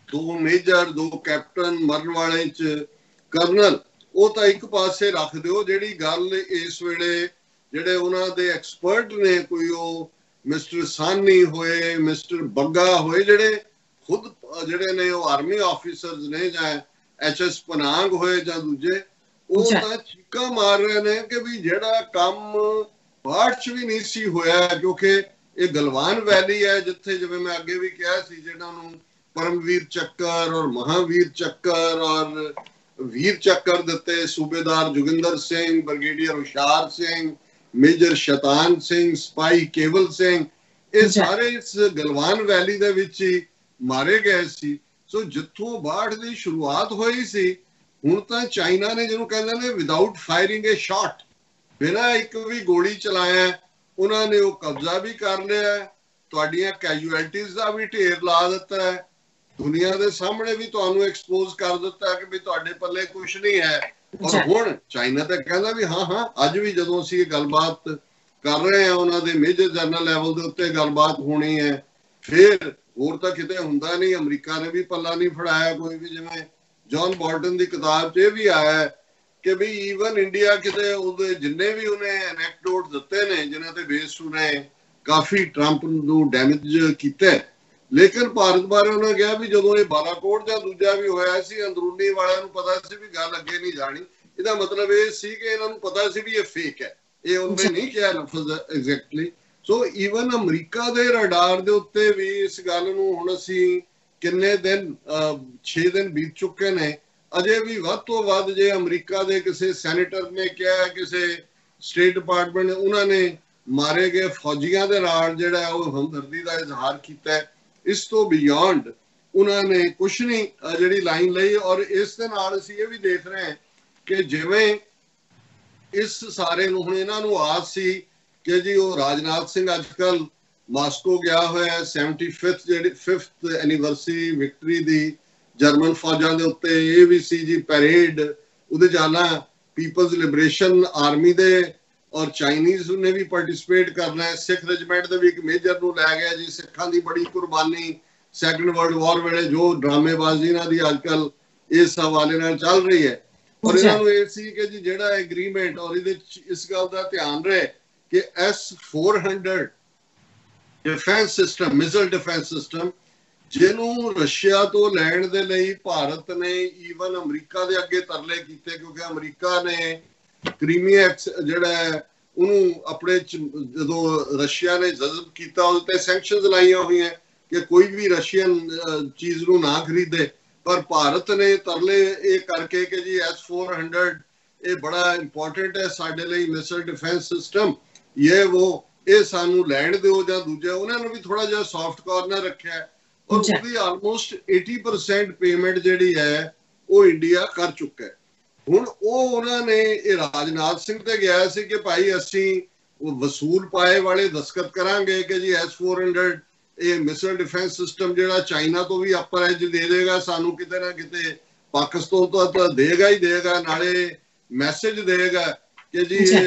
Speaker 2: 2 ਮੇਜਰ 2 ਕੈਪਟਨ ਮਰਨ ਵਾਲੇ 'ਚ ਕਰਨਲ, ਉਹ ਤਾਂ ਇੱਕ ਪਾਸੇ ਰੱਖ ਦਿਓ। ਜਿਹੜੀ ਗੱਲ ਇਸ ਵੇਲੇ ਜਿਹੜੇ ਉਹਨਾਂ ਦੇ ਐਕਸਪਰਟ ਨੇ, ਕੋਈ ਉਹ ਮਿਸਟਰ ਸਾਨੀ ਹੋਏ, ਮਿਸਟਰ ਬੱਗਾ ਹੋਏ, ਜਿਹੜੇ ਖੁਦ ਜਿਹੜੇ ਨੇ ਉਹ ਆਰਮੀ ਆਫੀਸਰਸ ਨੇ, ਜਾਂ HS ਪਨਾਂਗ ਹੋਏ ਜਾਂ ਦੂਜੇ, ਉਹ ਤਾਂ ਚੀਕਾਂ ਮਾਰ ਰਹੇ ਨੇ ਕਿ ਵੀ ਜਿਹੜਾ ਕੰਮ ਬਾਅਦ 'ਚ ਵੀ ਨਹੀਂ ਸੀ ਹੋਇਆ। ਕਿਉਂਕਿ ਇਹ ਗਲਵਾਨ ਵੈਲੀ ਹੈ ਜਿੱਥੇ ਜਿਵੇਂ ਮੈਂ ਅੱਗੇ ਵੀ ਕਿਹਾ ਸੀ ਜਿਹਨਾਂ ਨੂੰ ਪਰਮਵੀਰ ਚੱਕਰ ਔਰ ਮਹਾਵੀਰ ਚੱਕਰ ਔਰ ਵੀਰ ਚੱਕਰ ਦਿੱਤੇ ਸੂਬੇਦਾਰ ਜੋਗਿੰਦਰ ਸਿੰਘ, ਬ੍ਰਿਗੇਡੀਅਰ ਹੁਸ਼ਿਆਰ ਸਿੰਘ, ਮੇਜਰ ਸ਼ੈਤਾਨ ਸਿੰਘ, ਸਪਾਈ ਕੇਵਲ ਸਿੰਘ, ਇਹ ਸਾਰੇ ਇਸ ਗਲਵਾਨ ਵੈਲੀ ਦੇ ਵਿੱਚ ਹੀ ਮਾਰੇ ਗਏ ਸੀ। ਸੋ ਜਿੱਥੋਂ ਬਾੜ ਦੀ ਸ਼ੁਰੂਆਤ ਹੋਈ ਸੀ, ਹੁਣ ਤਾਂ ਚਾਈਨਾ ਨੇ ਜਿਹਨੂੰ ਕਹਿੰਦੇ ਨੇ ਵਿਦਆਊਟ ਫਾਇਰਿੰਗ ਏ ਸ਼ਾਟ, ਬਿਨਾਂ ਇੱਕ ਵੀ ਗੋਲੀ ਚਲਾਇਆ ਉਹਨਾਂ ਨੇ ਉਹ ਕਬਜ਼ਾ ਵੀ ਕਰ ਲਿਆ, ਤੁਹਾਡੀਆਂ ਕੈਜੂਅਲਟੀਜ਼ ਦਾ ਵੀ ਢੇਰ ਲਾ ਦਿੱਤਾ ਹੈ, ਦੁਨੀਆ ਦੇ ਸਾਹਮਣੇ ਵੀ ਤੁਹਾਨੂੰ ਐਕਸਪੋਜ਼ ਕਰ ਦਿੱਤਾ ਕਿ ਵੀ ਤੁਹਾਡੇ ਪੱਲੇ ਕੁਝ ਨਹੀਂ ਹੈ। ਔਰ ਹੁਣ ਚਾਈਨਾ ਤਾਂ ਕਹਿੰਦਾ ਵੀ ਹਾਂ ਅੱਜ ਵੀ ਜਦੋਂ ਅਸੀਂ ਇਹ ਗੱਲਬਾਤ ਕਰ ਰਹੇ ਹਾਂ ਉਹਨਾਂ ਦੇ ਮੇਜਰ ਜਨਰਲ ਲੈਵਲ ਦੇ ਉੱਤੇ ਗੱਲਬਾਤ ਹੋਣੀ ਹੈ। ਫਿਰ ਹੋਰ ਤਾਂ ਕਿਤੇ ਹੁੰਦਾ ਨਹੀਂ, ਅਮਰੀਕਾ ਨੇ ਵੀ ਪੱਲਾ ਨਹੀਂ ਫੜਾਇਆ ਕੋਈ ਵੀ, ਜਿਵੇਂ ਜੌਨ ਬੋਲਟਨ ਦੀ ਕਿਤਾਬ 'ਚ ਇਹ ਵੀ ਆਇਆ ਕਿ ਵੀ ਈਵਨ ਇੰਡੀਆ ਕਿਤੇ ਉਹਦੇ ਜਿੰਨੇ ਵੀ ਉਹਨੇ ਐਨੈਕਡੋਟ ਦਿੱਤੇ ਨੇ ਜਿਨ੍ਹਾਂ ਤੇ ਬੇਸ ਉਹਨੇ ਕਾਫੀ ਟਰੰਪ ਨੂੰ ਡੈਮੇਜ ਕੀਤਾ, ਲੇਕਿਨ ਭਾਰਤ ਬਾਰੇ ਉਹਨੇ ਕਿਹਾ ਵੀ ਜਦੋਂ ਇਹ ਬਾਲਾਕੋਟ ਜਾਂ ਦੂਜਾ ਵੀ ਹੋਇਆ ਸੀ, ਅੰਦਰੂਨੀ ਵਾਲਿਆਂ ਨੂੰ ਪਤਾ ਸੀ ਵੀ ਗੱਲ ਅੱਗੇ ਨਹੀਂ ਜਾਣੀ। ਇਹਦਾ ਮਤਲਬ ਇਹ ਸੀ ਕਿ ਇਹਨਾਂ ਨੂੰ ਪਤਾ ਸੀ ਵੀ ਇਹ ਫੇਕ ਹੈ, ਇਹ ਉਹਨੇ ਨਹੀਂ ਕਿਹਾ ਲਫ਼ਜ਼ ਐਗਜ਼ੈਕਟਲੀ। ਸੋ ਈਵਨ ਅਮਰੀਕਾ ਦੇ ਰਡਾਰ ਦੇ ਉੱਤੇ ਵੀ ਇਸ ਗੱਲ ਨੂੰ ਹੁਣ ਅਸੀਂ ਕਿੰਨੇ ਦਿਨ 6 ਦਿਨ ਬੀਤ ਚੁੱਕੇ ਨੇ, ਅਜੇ ਵੀ ਵੱਧ ਤੋਂ ਵੱਧ ਜੇ ਅਮਰੀਕਾ ਦੇ ਕਿਸੇ ਸੈਨੇਟਰ ਨੇ ਕਿਹਾ, ਕਿਸੇ ਸਟੇਟ ਡਿਪਾਰਟਮੈਂਟ ਉਹਨਾਂ ਨੇ ਮਾਰੇ ਗਏ ਫੌਜੀਆਂ ਦੇ ਨਾਲ ਜਿਹੜਾ ਉਹ ਹਮਦਰਦੀ ਦਾ ਇਜ਼ਹਾਰ ਕੀਤਾ, ਇਸ ਤੋਂ ਬਿਯੋਂਡ ਉਹਨਾਂ ਨੇ ਕੁਛ ਨਹੀਂ ਜਿਹੜੀ ਲਾਈਨ ਲਈ। ਔਰ ਇਸ ਦੇ ਨਾਲ ਅਸੀਂ ਇਹ ਵੀ ਦੇਖ ਰਹੇ ਹਾਂ ਕਿ ਜਿਵੇਂ ਇਸ ਸਾਰੇ ਨੂੰ ਹੁਣ ਇਹਨਾਂ ਨੂੰ ਆਸ ਸੀ ਕਿ ਜੀ ਉਹ ਰਾਜਨਾਥ ਸਿੰਘ ਅੱਜ ਕੱਲ ਮਾਸਕੋ ਗਿਆ ਹੋਇਆ 75th ਜਿਹੜੀ 5th ਐਨੀਵਰਸਰੀ ਵਿਕਟਰੀ ਦੀ ਜਰਮਨ ਫੌਜਾਂ ਦੇ ਉੱਤੇ, ਇਹ ਵੀ ਸੀ ਜੀ ਪੈਰੇਡ, ਉਹਦੇ ਜਾਣਾ ਪੀਪਲਜ਼ ਲਿਬਰੇਸ਼ਨ ਆਰਮੀ ਦੇ ਔਰ ਚਾਈਨੀਜ਼ ਨੇ ਵੀ ਪਾਰਟਿਸਿਪੇਟ ਕਰਨਾ ਹੈ। ਸਿੱਖ ਰੈਜੀਮੈਂਟ ਦੇ ਵੀ ਇੱਕ ਮੇਜਰ ਨੂੰ ਲੈ ਗਿਆ ਜੀ, ਸਿੱਖਾਂ ਦੀ ਬੜੀ ਕੁਰਬਾਨੀ ਸੈਕੰਡ ਵਰਲਡ ਵਾਰ ਵੇਲੇ ਜੋ ਡਰਾਮੇਬਾਜ਼ੀ ਇਹਨਾਂ ਦੀ ਅੱਜ ਕੱਲ ਇਸ ਹਵਾਲੇ ਨਾਲ ਚੱਲ ਰਹੀ ਹੈ। ਔਰ ਇਹਨਾਂ ਨੂੰ ਇਹ ਸੀ ਕਿ ਜੀ ਜਿਹੜਾ ਐਗਰੀਮੈਂਟ, ਔਰ ਇਹਦੇ ਇਸ ਗੱਲ ਦਾ ਧਿਆਨ ਰਹੇ ਕਿ S-400 defence system, missile defence system, ਜਿਹਨੂੰ ਰਸ਼ੀਆ ਤੋਂ ਲੈਣ ਦੇ ਲਈ ਭਾਰਤ ਨੇ ਈਵਨ ਅਮਰੀਕਾ ਦੇ ਅੱਗੇ ਤਰਲੇ ਕੀਤੇ, ਕਿਉਂਕਿ ਅਮਰੀਕਾ ਨੇ ਕ੍ਰੀਮੀਆ ਜਿਹੜਾ ਉਹਨੂੰ ਆਪਣੇ ਜਦੋਂ ਰਸ਼ੀਆ ਨੇ ਜਜ਼ਬ ਕੀਤਾ ਉਹਦੇ ਤੇ ਸੈਂਕਸ਼ਨਸ ਲਾਈਆਂ ਹੋਈਆਂ ਕਿ ਕੋਈ ਵੀ ਰਸ਼ੀਅਨ ਚੀਜ਼ ਨੂੰ ਨਾ ਖਰੀਦੇ। ਪਰ ਭਾਰਤ ਨੇ ਤਰਲੇ ਇਹ ਕਰਕੇ ਕਿ ਜੀ S-400 ਇਹ ਬੜਾ ਇੰਪੋਰਟੈਂਟ ਹੈ ਸਾਡੇ ਲਈ ਮਿਸਾਈਲ ਡਿਫੈਂਸ ਸਿਸਟਮ, ਇਹ ਸਾਨੂੰ ਲੈਣ ਦਿਓ ਜਾਂ ਦੂਜਾ, ਉਹਨਾਂ ਨੂੰ ਵੀ ਥੋੜਾ ਜਿਹਾ ਸੌਫਟ ਕਾਰਨਰ ਰੱਖਿਆ। ਔਰ ਉਹਦੀ ਆਲਮੋਸਟ 80% ਪੇਮੈਂਟ ਜਿਹੜੀ ਹੈ ਉਹ ਇੰਡੀਆ ਕਰ ਚੁੱਕਾ ਹੈ। ਹੁਣ ਉਹ ਉਹਨਾਂ ਨੇ ਇਹ ਰਾਜਨਾਥ ਸਿੰਘ ਤੇ ਗਿਆ ਸੀ ਕਿ ਭਾਈ ਅਸੀਂ ਵਸੂਲ ਪਾਏ ਵਾਲੇ ਦਸਤਖਤ ਕਰਾਂਗੇ ਕਿ ਜੀ S-400 ਇਹ ਮਿਸਾਈਲ ਡਿਫੈਂਸ ਸਿਸਟਮ ਜਿਹੜਾ ਚਾਈਨਾ ਤੋਂ ਵੀ ਅਪਰ ਐਜ ਦੇ ਦੇਗਾ ਸਾਨੂੰ, ਕਿਤੇ ਨਾ ਕਿਤੇ ਪਾਕਿਸਤਾਨ ਤੋਂ ਤਾਂ ਦੇਗਾ ਹੀ ਦੇਗਾ, ਨਾਲੇ ਮੈਸੇਜ ਦੇਗਾ ਕਿ ਜੀ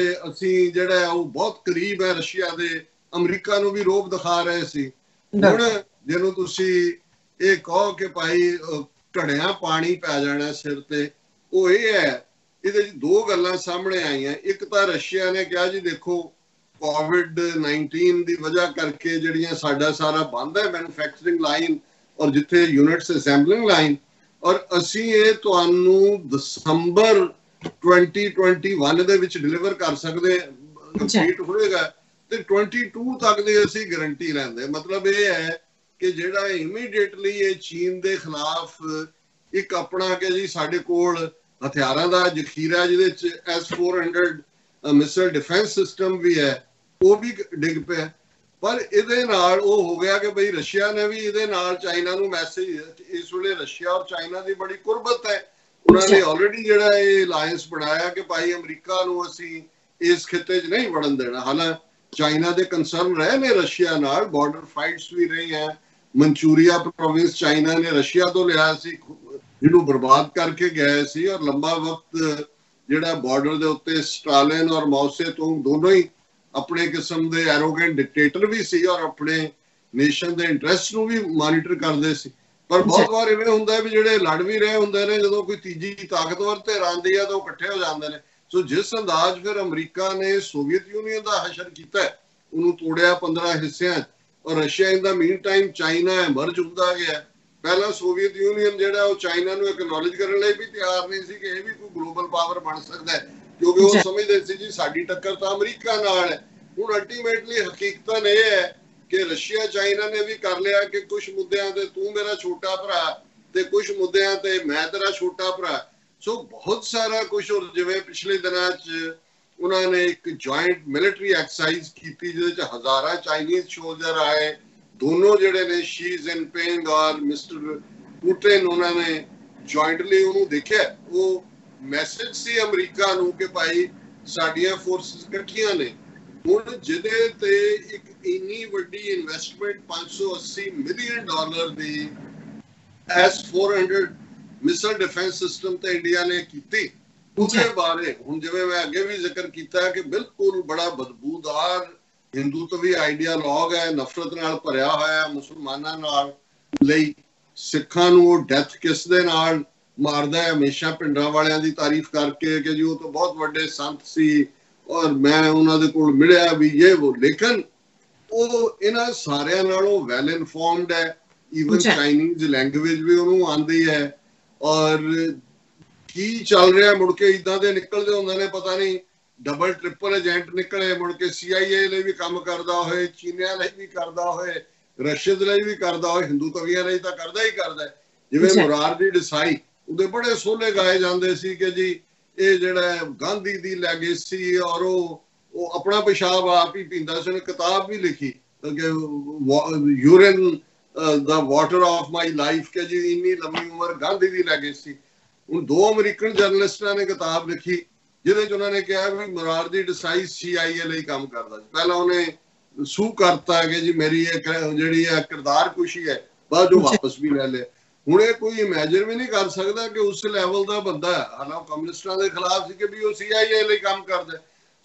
Speaker 2: ਅਸੀਂ ਜਿਹੜਾ ਉਹ ਬਹੁਤ ਕਰੀਬ ਹੈ ਰਸ਼ੀਆ ਦੇ। ਅਮਰੀਕਾ ਨੂੰ ਵੀ ਰੋਬ ਦਿਖਾ ਰਹੇ ਸੀ। ਹੁਣ ਜਿਹਨੂੰ ਤੁਸੀਂ ਇਹ ਕਹੋ ਕਿ ਭਾਈ ਘੜਿਆਂ ਪਾਣੀ ਪੈ ਜਾਣਾ ਸਿਰ ਤੇ, ਉਹ ਇਹ ਹੈ ਇਹਦੇ 'ਚ ਦੋ ਗੱਲਾਂ ਸਾਹਮਣੇ ਆਈਆਂ। ਇੱਕ ਤਾਂ ਰਸ਼ੀਆ ਨੇ ਕਿਹਾ ਜੀ ਦੇਖੋ COVID-19 ਦੀ ਵਜ੍ਹਾ ਕਰਕੇ ਜਿਹੜੀਆਂ ਸਾਡਾ ਸਾਰਾ ਬੰਦ ਹੈ ਮੈਨੂਫੈਕਚਰਿੰਗ ਲਾਈਨ ਔਰ ਜਿੱਥੇ ਯੂਨਿਟਸ ਅਸੈਂਬਲਿੰਗ ਲਾਈਨ, ਔਰ ਅਸੀਂ ਇਹ ਤੁਹਾਨੂੰ ਦਸੰਬਰ 2021 ਦੇ ਵਿੱਚ ਡਿਲੀਵਰ ਕਰ ਸਕਦੇ, ਕੰਪਲੀਟ ਹੋਏਗਾ, ਤੇ 22 ਤੱਕ ਦੀ ਅਸੀਂ ਗਾਰੰਟੀ ਲੈਂਦੇ। ਮਤਲਬ ਇਹ ਹੈ ਕਿ ਜਿਹੜਾ ਇਮੀਡੀਏਟਲੀ ਇਹ ਚੀਨ ਦੇ ਖਿਲਾਫ ਇੱਕ ਆਪਣਾ ਕਿ ਜੀ ਸਾਡੇ ਕੋਲ ਹਥਿਆਰਾਂ ਦਾ ਜ਼ਖੀਰਾ ਜਿਹਦੇ ਚ S-400 ਮਿਸਾਈਲ ਡਿਫੈਂਸ ਸਿਸਟਮ ਵੀ ਹੈ, ਉਹ ਵੀ ਡਿੱਗ ਪਿਆ। ਪਰ ਇਹਦੇ ਨਾਲ ਉਹ ਹੋ ਗਿਆ ਕਿ ਬਈ ਰਸ਼ੀਆ ਨੇ ਵੀ ਇਹਦੇ ਨਾਲ ਚਾਈਨਾ ਨੂੰ ਮੈਸੇਜ, ਇਸ ਵੇਲੇ ਰਸ਼ੀਆ ਔਰ ਚਾਈਨਾ ਦੀ ਬੜੀ ਕੁਰਬਤ ਹੈ, ਉਹਨਾਂ ਨੇ ਆਲਰੇਡੀ ਜਿਹੜਾ ਇਹ ਅਲਾਇੰਸ ਬਣਾਇਆ ਕਿ ਭਾਈ ਅਮਰੀਕਾ ਨੂੰ ਅਸੀਂ ਇਸ ਖਿੱਤੇ 'ਚ ਨਹੀਂ ਵੜਨ ਦੇਣਾ। ਹਾਲਾਂਕਿ ਚਾਈਨਾ ਦੇ ਕੰਸਰਨ ਰਹੇ ਨੇ ਰਸ਼ੀਆ ਨਾਲ, ਬਾਰਡਰ ਫਾਈਟਸ ਵੀ ਰਹੀ ਹੈ। ਮਨਚੂਰੀਆ ਪ੍ਰੋਵਿੰਸ ਚਾਈਨਾ ਨੇ ਰਸ਼ੀਆ ਤੋਂ ਲਿਆ ਸੀ, ਜਿਹਨੂੰ ਬਰਬਾਦ ਕਰਕੇ ਗਏ ਸੀ, ਔਰ ਲੰਬਾ ਵਕਤ ਜਿਹੜਾ ਬਾਰਡਰ ਦੇ ਉੱਤੇ ਸਟਾਲਿਨ ਔਰ ਮਾਓ ਸੇ ਤੁੰਗ ਦੋਨੋਂ ਹੀ ਆਪਣੇ ਕਿਸਮ ਦੇ ਐਰੋਗੈਂਟ ਡਿਕਟੇਟਰ ਵੀ ਸੀ ਔਰ ਆਪਣੇ ਨੇਸ਼ਨ ਦੇ ਇੰਟਰਸਟ ਨੂੰ ਵੀ ਮੋਨੀਟਰ ਕਰਦੇ ਸੀ। ਪਰ ਬਹੁਤ ਵਾਰ ਇਵੇਂ ਹੁੰਦਾ ਵੀ ਜਿਹੜੇ ਲੜ ਵੀ ਰਹੇ ਹੁੰਦੇ ਨੇ, ਜਦੋਂ ਕੋਈ ਤੀਜੀ ਤਾਕਤਵਰ ਧਿਰ ਆਉਂਦੀ ਹੈ ਤਾਂ ਉਹ ਇਕੱਠੇ ਹੋ ਜਾਂਦੇ ਨੇ। ਸੋ ਜਿਸ ਅੰਦਾਜ਼ ਫਿਰ ਅਮਰੀਕਾ ਨੇ ਸੋਵੀਅਤ ਯੂਨੀਅਨ ਦਾ ਹਸ਼ਰ ਕੀਤਾ, ਉਹਨੂੰ ਤੋੜਿਆ 15 ਹਿੱਸਿਆਂ 'ਚ, ਔਰ ਰਸ਼ੀਆ ਇਨ ਦਾ ਮੀਨ ਟਾਈਮ ਚਾਈਨਾ ਐਮਰਜ ਹੁੰਦਾ ਗਿਆ। ਪਹਿਲਾਂ ਸੋਵੀਅਤ ਯੂਨੀਅਨ ਜਿਹੜਾ ਉਹ ਚਾਈਨਾ ਨੂੰ ਐਕਨੋਲਜ ਕਰਨ ਲਈ ਵੀ ਤਿਆਰ ਨਹੀਂ ਸੀ ਕਿ ਇਹ ਵੀ ਕੋਈ ਗਲੋਬਲ ਪਾਵਰ ਬਣ ਸਕਦਾ ਹੈ, ਕਿਉਂਕਿ ਉਹ ਸਮਝਦੇ ਸੀ ਜੀ ਸਾਡੀ ਟੱਕਰ ਤਾਂ ਅਮਰੀਕਾ ਨਾਲ ਹੈ। ਹੁਣ ਅਲਟੀਮੇਟਲੀ ਹਕੀਕਤ ਇਹ ਹੈ ਕਿ ਰਸ਼ੀਆ ਚਾਈਨਾ ਨੇ ਵੀ ਕਰ ਲਿਆ ਕਿ ਕੁਝ ਮੁੱਦਿਆਂ ਤੇ ਤੂੰ ਮੇਰਾ ਛੋਟਾ ਭਰਾ ਤੇ ਕੁਝ ਮੁੱਦਿਆਂ ਤੇ ਮੈਂ ਤੇਰਾ ਛੋਟਾ ਭਰਾ। ਸੋ ਬਹੁਤ ਸਾਰਾ ਕੁਝ, ਔਰ ਜਿਵੇਂ ਪਿਛਲੇ ਦਿਨਾਂ 'ਚ ਉਹਨਾਂ ਨੇ ਇੱਕ ਜੁਆਇੰਟ ਮਿਲਟਰੀ ਐਕਸਰਸਾਈਜ਼ ਕੀਤੀ ਜਿਹਦੇ 'ਚ ਹਜ਼ਾਰਾਂ ਚਾਈਨੀਜ਼ ਸੋਲਜਰ ਆਏ, ਦੋਨੋਂ ਜਿਹੜੇ ਨੇ ਸ਼ੀ ਜਿਨਪਿੰਗ ਔਰ ਮਿਸਟਰ ਪੁਟਿਨ, ਉਹਨਾਂ ਨੇ ਜੁਆਇੰਟਲੀ ਉਹਨੂੰ ਦੇਖਿਆ। ਉਹ ਮੈਸੇਜ ਸੀ ਅਮਰੀਕਾ ਨੂੰ ਕਿ ਭਾਈ ਸਾਡੀਆਂ ਫੋਰਸਿਸ ਇਕੱਠੀਆਂ ਨੇ। ਹੁਣ ਜਿਹਦੇ ਤੇ ਇੱਕ ਇੰਨੀ ਵੱਡੀ ਇਨਵੈਸਟਮੈਂਟ $580 ਮਿਲੀਅਨ ਦੀ S-400 ਮਿਸਾਈਲ ਡਿਫੈਂਸ ਸਿਸਟਮ ਤੇ ਇੰਡੀਆ ਨੇ ਕੀਤੀ, ਉਹਦੇ ਬਾਰੇ ਹੁਣ ਜਿਵੇਂ ਮੈਂ ਅੱਗੇ ਵੀ ਜ਼ਿਕਰ ਕੀਤਾ ਕਿ ਬਿਲਕੁਲ ਬੜਾ ਬਦਬੂਦਾਰ ਹਿੰਦੂਤਵੀ ਆਈਡੀਆਲੋਗ ਹੈ, ਨਫ਼ਰਤ ਨਾਲ ਭਰਿਆ ਹੋਇਆ ਮੁਸਲਮਾਨਾਂ ਨਾਲ ਲਈ। ਸਿੱਖਾਂ ਨੂੰ ਉਹ ਡੈਥ ਕਿਸ ਦੇ ਨਾਲ ਮਾਰਦਾ ਹੈ ਹਮੇਸ਼ਾ ਪਿੰਡਾਂ ਵਾਲਿਆਂ ਦੀ ਤਾਰੀਫ ਕਰਕੇ ਕਿ ਜੀ ਉਹ ਤਾਂ ਬਹੁਤ ਵੱਡੇ ਸੰਤ ਸੀ ਔਰ ਮੈਂ ਉਹਨਾਂ ਦੇ ਕੋਲ ਮਿਲਿਆ ਵੀ ਇਹ ਉਹ, ਲੇਕਿਨ ਉਹ ਇਹਨਾਂ ਸਾਰਿਆਂ ਨਾਲੋਂ ਵੈਲ ਇਨਫੋਰਮਡ ਹੈ। ਈਵਨ ਚਾਈਨੀਜ਼ ਲੈਂਗੁਏਜ ਵੀ ਉਹਨੂੰ ਆਉਂਦੀ ਹੈ ਔਰ ਕੀ ਚੱਲ ਰਿਹਾ ਮੁੜ ਕੇ ਇਦਾਂ ਦੇ ਨਿਕਲਦੇ ਹੁੰਦੇ ਨੇ, ਪਤਾ ਨਹੀਂ ਡਬਲ ਟ੍ਰਿਪਲ ਏਜੰਟ ਨਿਕਲੇ, ਮੁੜ ਕੇ CIA ਲਈ ਵੀ ਕੰਮ ਕਰਦਾ ਹੋਏ, ਚੀਨੀਆਂ ਲਈ ਵੀ ਕਰਦਾ ਹੋਏ, ਰਸ਼ੀਅਨ ਲਈ ਵੀ ਕਰਦਾ ਹੋਏ, ਹਿੰਦੂ ਕਵੀਆਂ ਲਈ ਤਾਂ ਕਰਦਾ ਹੀ ਕਰਦਾ। ਜਿਵੇਂ ਮੁਰਾਰਜੀ ਦੇਸਾਈ, ਉਹਦੇ ਬੜੇ ਸੋਹਲੇ ਗਾਏ ਜਾਂਦੇ ਸੀ ਕਿ ਜੀ ਇਹ ਜਿਹੜਾ ਗਾਂਧੀ ਦੀ ਲੈਗੇਸੀ ਔਰ ਉਹ ਆਪਣਾ ਪਿਸ਼ਾਬ ਆਪ ਹੀ ਪੀਂਦਾ ਸੀ। ਉਹਨੇ ਕਿਤਾਬ ਵੀ ਲਿਖੀ ਕਿ urine the water of my life, ਕਿ ਜੀ ਇੰਨੀ ਲੰਮੀ ਉਮਰ ਗਾਂਧੀ ਦੀ ਲੈਗੇਸੀ। ਹੁਣ 2 ਅਮਰੀਕਨ ਜਰਨਲਿਸਟਾਂ ਨੇ ਕਿਤਾਬ ਲਿਖੀ ਜਿਹਦੇ ਚ ਉਹਨਾਂ ਨੇ ਕਿਹਾ ਵੀ ਮੁਰਾਰਜੀ ਦੇਸਾਈ CIA ਲਈ ਕੰਮ ਕਰਦਾ ਸੀ। ਪਹਿਲਾਂ ਉਹਨੇ ਸੂ ਕਰਤਾ ਕਿ ਜੀ ਮੇਰੀ ਇਹ ਜਿਹੜੀ ਹੈ ਕਿਰਦਾਰ ਕੁਸ਼ੀ ਹੈ, ਬਾਅਦ ਜੋ ਵਾਪਸ ਵੀ ਲੈ ਲਿਆ। ਹੁਣ ਇਹ ਕੋਈ ਇਮੇਜਿਨ ਵੀ ਨਹੀਂ ਕਰ ਸਕਦਾ ਕਿ ਉਸ ਲੈਵਲ ਦਾ ਬੰਦਾ ਹੈ, ਹਾਲਾਂਕਿ ਕਮਿਊਨਿਸਟਾਂ ਦੇ ਖਿਲਾਫ ਸੀ, ਕਿ ਵੀ ਉਹ CIA ਲਈ ਕੰਮ ਕਰਦਾ।